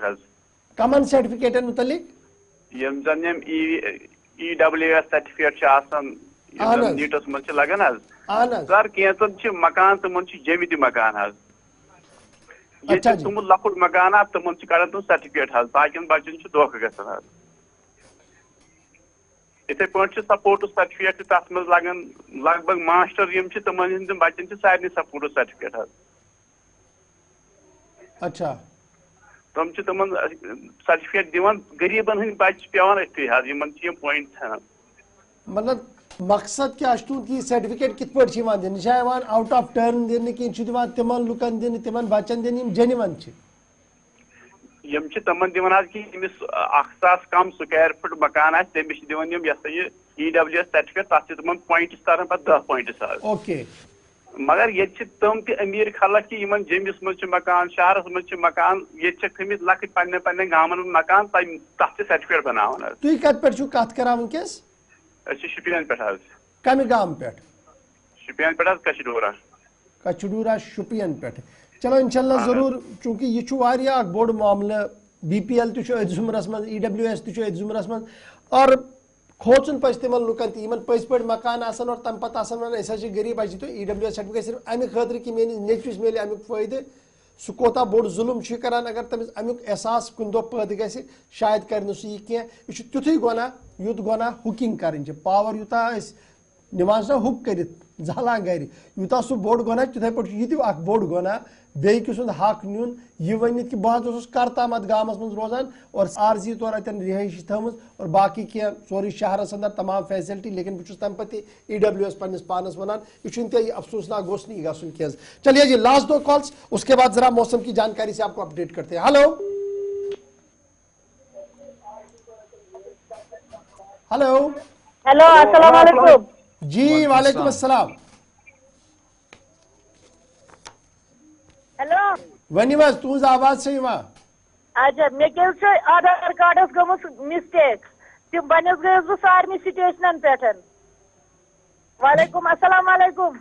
[SPEAKER 1] कमन सर्टिफिकेट मुतलिक
[SPEAKER 11] यम EWS सर्टिफिकेट नीटस मज लगान सर कैंचन मकान तमन जमित मकान ये तुम लकुट मकान तमन कड़ान तुम सर्टिफिकेट बाकी बचन धोख ग इथे पे सपोर्ट सर्टिफिकेट तथ मज लगन लगभग मास्टर यम तमन बचन सारे सपोर्ट सर्टिफिकेट
[SPEAKER 1] अच्छा
[SPEAKER 11] तम तमन सर्टिफिकेट दिवान गरीबन हंद बच्चे पेवान अथी पॉइंट
[SPEAKER 1] मतलब मकसद क्या की सर्टिफिकेट कित पे दिन आउट ऑफ टर्न दिन कि तिमन लुकन दिन तिमन बच्चन दिन जेन्युइन
[SPEAKER 11] यम तमन दिवान कि अमिस 1000 कम स्क्वायर फुट मकान तमिस दिवान यम ये EWS सर्टिफिकेट तथ तमन पॉइंट्स तरन पे 10 पॉइंट्स
[SPEAKER 1] ओके।
[SPEAKER 11] मगर ये तम त अमीर खलक कि जमिस मज मकान शहरस मज मकान ये थमित लक पे गामन मकान तथ सर्टिफिकेट बनावान।
[SPEAKER 1] तुम कत पे कत कर वनकस?
[SPEAKER 11] शुपियन पे
[SPEAKER 1] कम गाम पे?
[SPEAKER 11] शुपियन पे कचडूरा।
[SPEAKER 1] कचडूरा शुपियन पे। चलो इंशाल्लाह जरूर, चूंकि यह बोड़ मामला BPL तुमरस मज EWS तुमरस मज और खोचन पज तिम लुकन तन पज पे मकान और तम पे वन गरीब अच्छे तो EWS सर्टिफिकेट सिर्फ अमे खतर कि मेस नेचुवस मिले अमुक फायदे सह कोता बोड़ जुल्म करान। अगर तमिस अमुक एहसास कुन दो पैद ग शायद कर यह कह तुथु गुना युत गुना हुकिंग कर पावर यूता निमान हुक कर जहलान गर यूता सह बोड़ गुना तिथे पे बोड़ गुना बेकि सुंद हक नुन यह वन कि बह करता मत गामस मज रोजान और आर्जी तौर अतन रिहायशी थमज और बाकी कह सोरी शहरस अंदर तमाम फैसिलिटी, लेकिन बस तम पे EWS पन्निस पानस वनान यह अफसोसनाक गोस नहीं गसन कह। चलिए जी लास्ट 2 कॉल्स, उसके बाद जरा मौसम की जानकारी से आपको अपडेट करते हैं। हेलो हेलो
[SPEAKER 12] हेलो अस्सलाम वालेकुम
[SPEAKER 1] जी। वालेकुम अस्सलाम।
[SPEAKER 12] हेलो
[SPEAKER 1] वनी बस तुज आवाज से
[SPEAKER 12] अच्छा मे आधार कार्डस गमुस मिस्टेक तम बनस गयस बह सारे स्टेशन पे। वालेकुम अस्सलाम वालेकुम।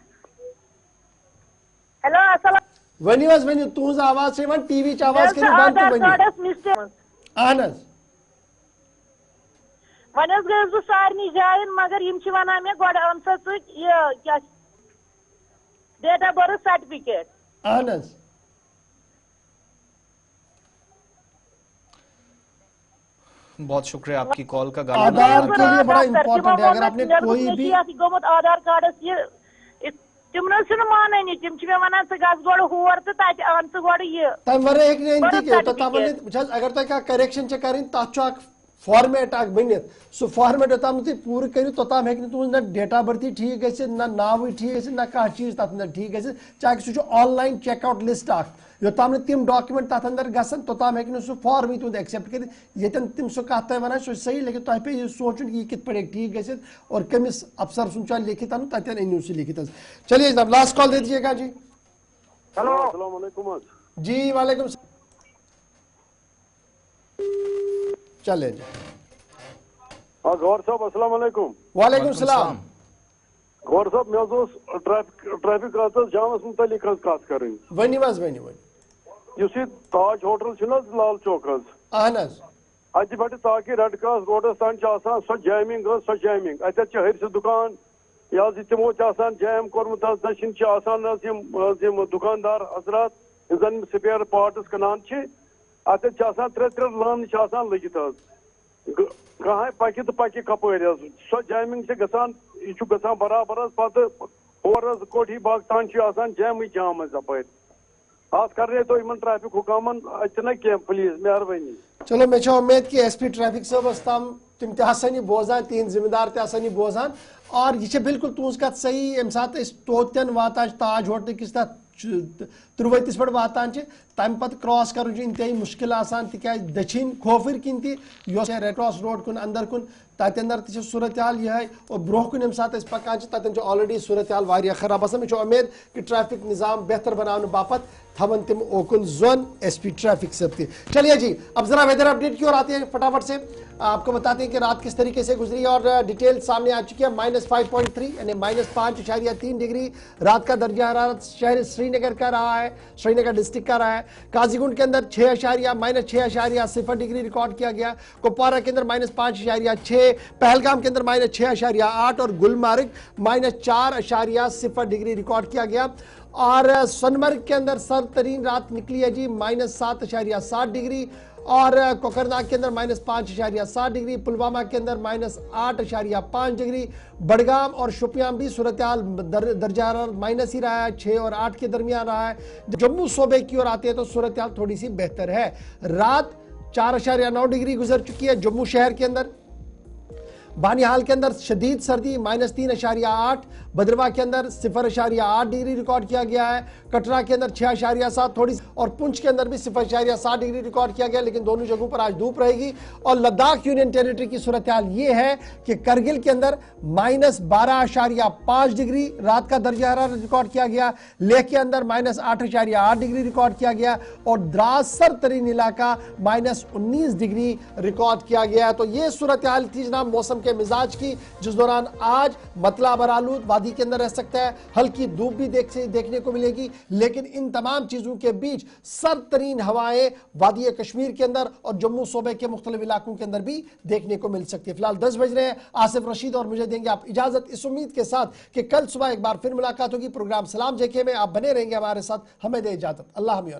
[SPEAKER 12] हेलो अस्सलाम
[SPEAKER 1] वनी बस वनी तुज आवाज से टीवी च आवाज करियो बंद तो वनी
[SPEAKER 12] कार्डस मिस्टेक
[SPEAKER 1] अहनस
[SPEAKER 12] वनस गयस बह सारे जायन मगर यम वना मे गोड अन सा क्या डेट ऑफ बर्थ सर्टिफिकेट।
[SPEAKER 1] अहनस
[SPEAKER 2] बहुत शुक्रिया आपकी कॉल का।
[SPEAKER 1] आधार के लिए बड़ा इम्पोर्टेंट है। अगर आपने कोई भी
[SPEAKER 12] आधार कार्ड तिम न माननी तिम वन गस गोड़ हर तो तत अन गोड़ यह
[SPEAKER 1] तम वर अगर तुम करेक्शन कर तथ फॉर्मेट बनित सह फॉर्मेट योताम तुम पूर करो तोताम हे तुम डेट ऑफ बर्थ ठीक गि ना नाव ठीक गि ना कह चीज तथ अंदर ठीक गि चाहे सह ऑनलाइन चेकआउट लिस्ट योताम तम डॉक्यूमेंट तथ अंदर गसन तोताम हे सह फॉर्म तुम एक्सेप्ट कर यन तम सह कत वन सह सही लेकिन तुम पे सोचुन कि यह कित पे ठीक गि और कमिस अफसर सुन लिखित अन तथन अनु सह लिखित। चलिए जनाब लास्ट कॉल दे दीजिएगा जी।
[SPEAKER 9] हेलो अस्सलाम वालेकुम
[SPEAKER 1] जी वालेकुम। चले जी
[SPEAKER 9] गौर साहब अस्सलाम वालेकुम।
[SPEAKER 1] वालेकुम सलाम।
[SPEAKER 9] गौर साहब मे ट्रैफिक जामस मुतलिक कत कर ताज होटल लाल चौक
[SPEAKER 1] अहन
[SPEAKER 9] अत पे ताकि रेड क्रॉस रोडस तान सो जैमिंग अत हरस दुकान यह तमो जैम कोर्मुत दशिन दुकानदार हजरात जन स्पेयर पार्ट्स कनान अत त्रे लान लगित कह पकि तो पकि कपर सो जैमिंग गसान बराबर पे और कोठी बाग तान जैम जाम अपर आज कर तो इन ट्रैफिक हुकामन अतना कह प्लीज मेहरबानी।
[SPEAKER 1] चलो मे उम्मीद कि एसपी ट्रैफिक सबस तम तम तहसानी बोजान तीन जिम्मेदार तहसानी बोजान और यह बिल्कुल तुज कत सही अम सात तोतन वातान ताज होटल किस तुरवतिस पे वातान तम पे क्रॉस कर इंतहाई मुश्किल तिक दक्षिण खोफर किन रेड क्रॉस रोड कुन अंदर कुन तत अंदर सूरत हाल यह और ब्रोह कुन यम सात पकान ततन ऑलरेडी सूरत हाल वारिया खराब आसान। मे उम्मीद कि ट्रैफिक निज़ाम बेहतर बनाने बापत थवन तिम ओकुन जोन एसपी ट्रैफिक सब थी। चलिए जी अब जरा वेदर अपडेट की ओर आते हैं फटाफट से आपको बताते हैं कि रात किस तरीके से गुजरी और डिटेल सामने आ चुकी है। -5.3 यानी -5.3 डिग्री रात का दर्जा हरारत शहर श्रीनगर का रहा है, श्रीनगर डिस्ट्रिक्ट का रहा है। काजीगुंड के अंदर -6.0 डिग्री रिकॉर्ड किया गया। कुपवारा के अंदर -5.6, पहलगाम के अंदर -6.8 और गुलमर्ग -4.0 डिग्री रिकॉर्ड किया गया। और सोनमर्ग के अंदर सर्दतरीन रात निकली है जी -7.7 डिग्री और कोकरनाग के अंदर -5.7 डिग्री, पुलवामा के अंदर -8.5 डिग्री, बड़गाम और शोपियां भी सूरत हाल दर्जा माइनस ही रहा है, 6 और 8 के दरमियान रहा है। जम्मू सूबे की ओर आते हैं तो सूरत हाल थोड़ी सी बेहतर है। रात 4.9 डिग्री गुजर चुकी है जम्मू शहर के अंदर। बानिहाल के अंदर शदीद सर्दी -3.8, भद्रवाह के अंदर 0.8 डिग्री रिकॉर्ड किया गया है। कटरा के अंदर 6.7 थोड़ी और पुंछ के अंदर भी 0.7 डिग्री रिकॉर्ड किया गया, लेकिन दोनों जगहों पर आज धूप रहेगी। और लद्दाख यूनियन टेरिटरी की सूरत हाल ये है कि करगिल के अंदर -12.5 डिग्री रात का दर्जा हरारत रिकॉर्ड किया गया। लेह के अंदर -8.8 डिग्री रिकॉर्ड किया गया और द्रास सरतरीन इलाका -19 डिग्री रिकॉर्ड किया गया। तो ये सूरत हाल थी जनाब मौसम के मिजाज की, जिस दौरान आज मतला बरालूद वादी के अंदर रह सकता है, हल्की धूप भी देखने को मिलेगी, लेकिन इन तमाम चीजों के बीच सरतरीन हवाएं वादी कश्मीर के अंदर और जम्मू सूबे के मुख्तलिफ इलाकों के अंदर भी देखने को मिल सकती है। फिलहाल 10 बज रहे हैं। आसिफ रशीद और मुझे देंगे आप इजाजत इस उम्मीद के साथ कि कल सुबह एक बार फिर मुलाकात होगी प्रोग्राम सलाम जेके में। आप बने रहेंगे हमारे साथ, हमें दे इजाजत। अल्लाह हमें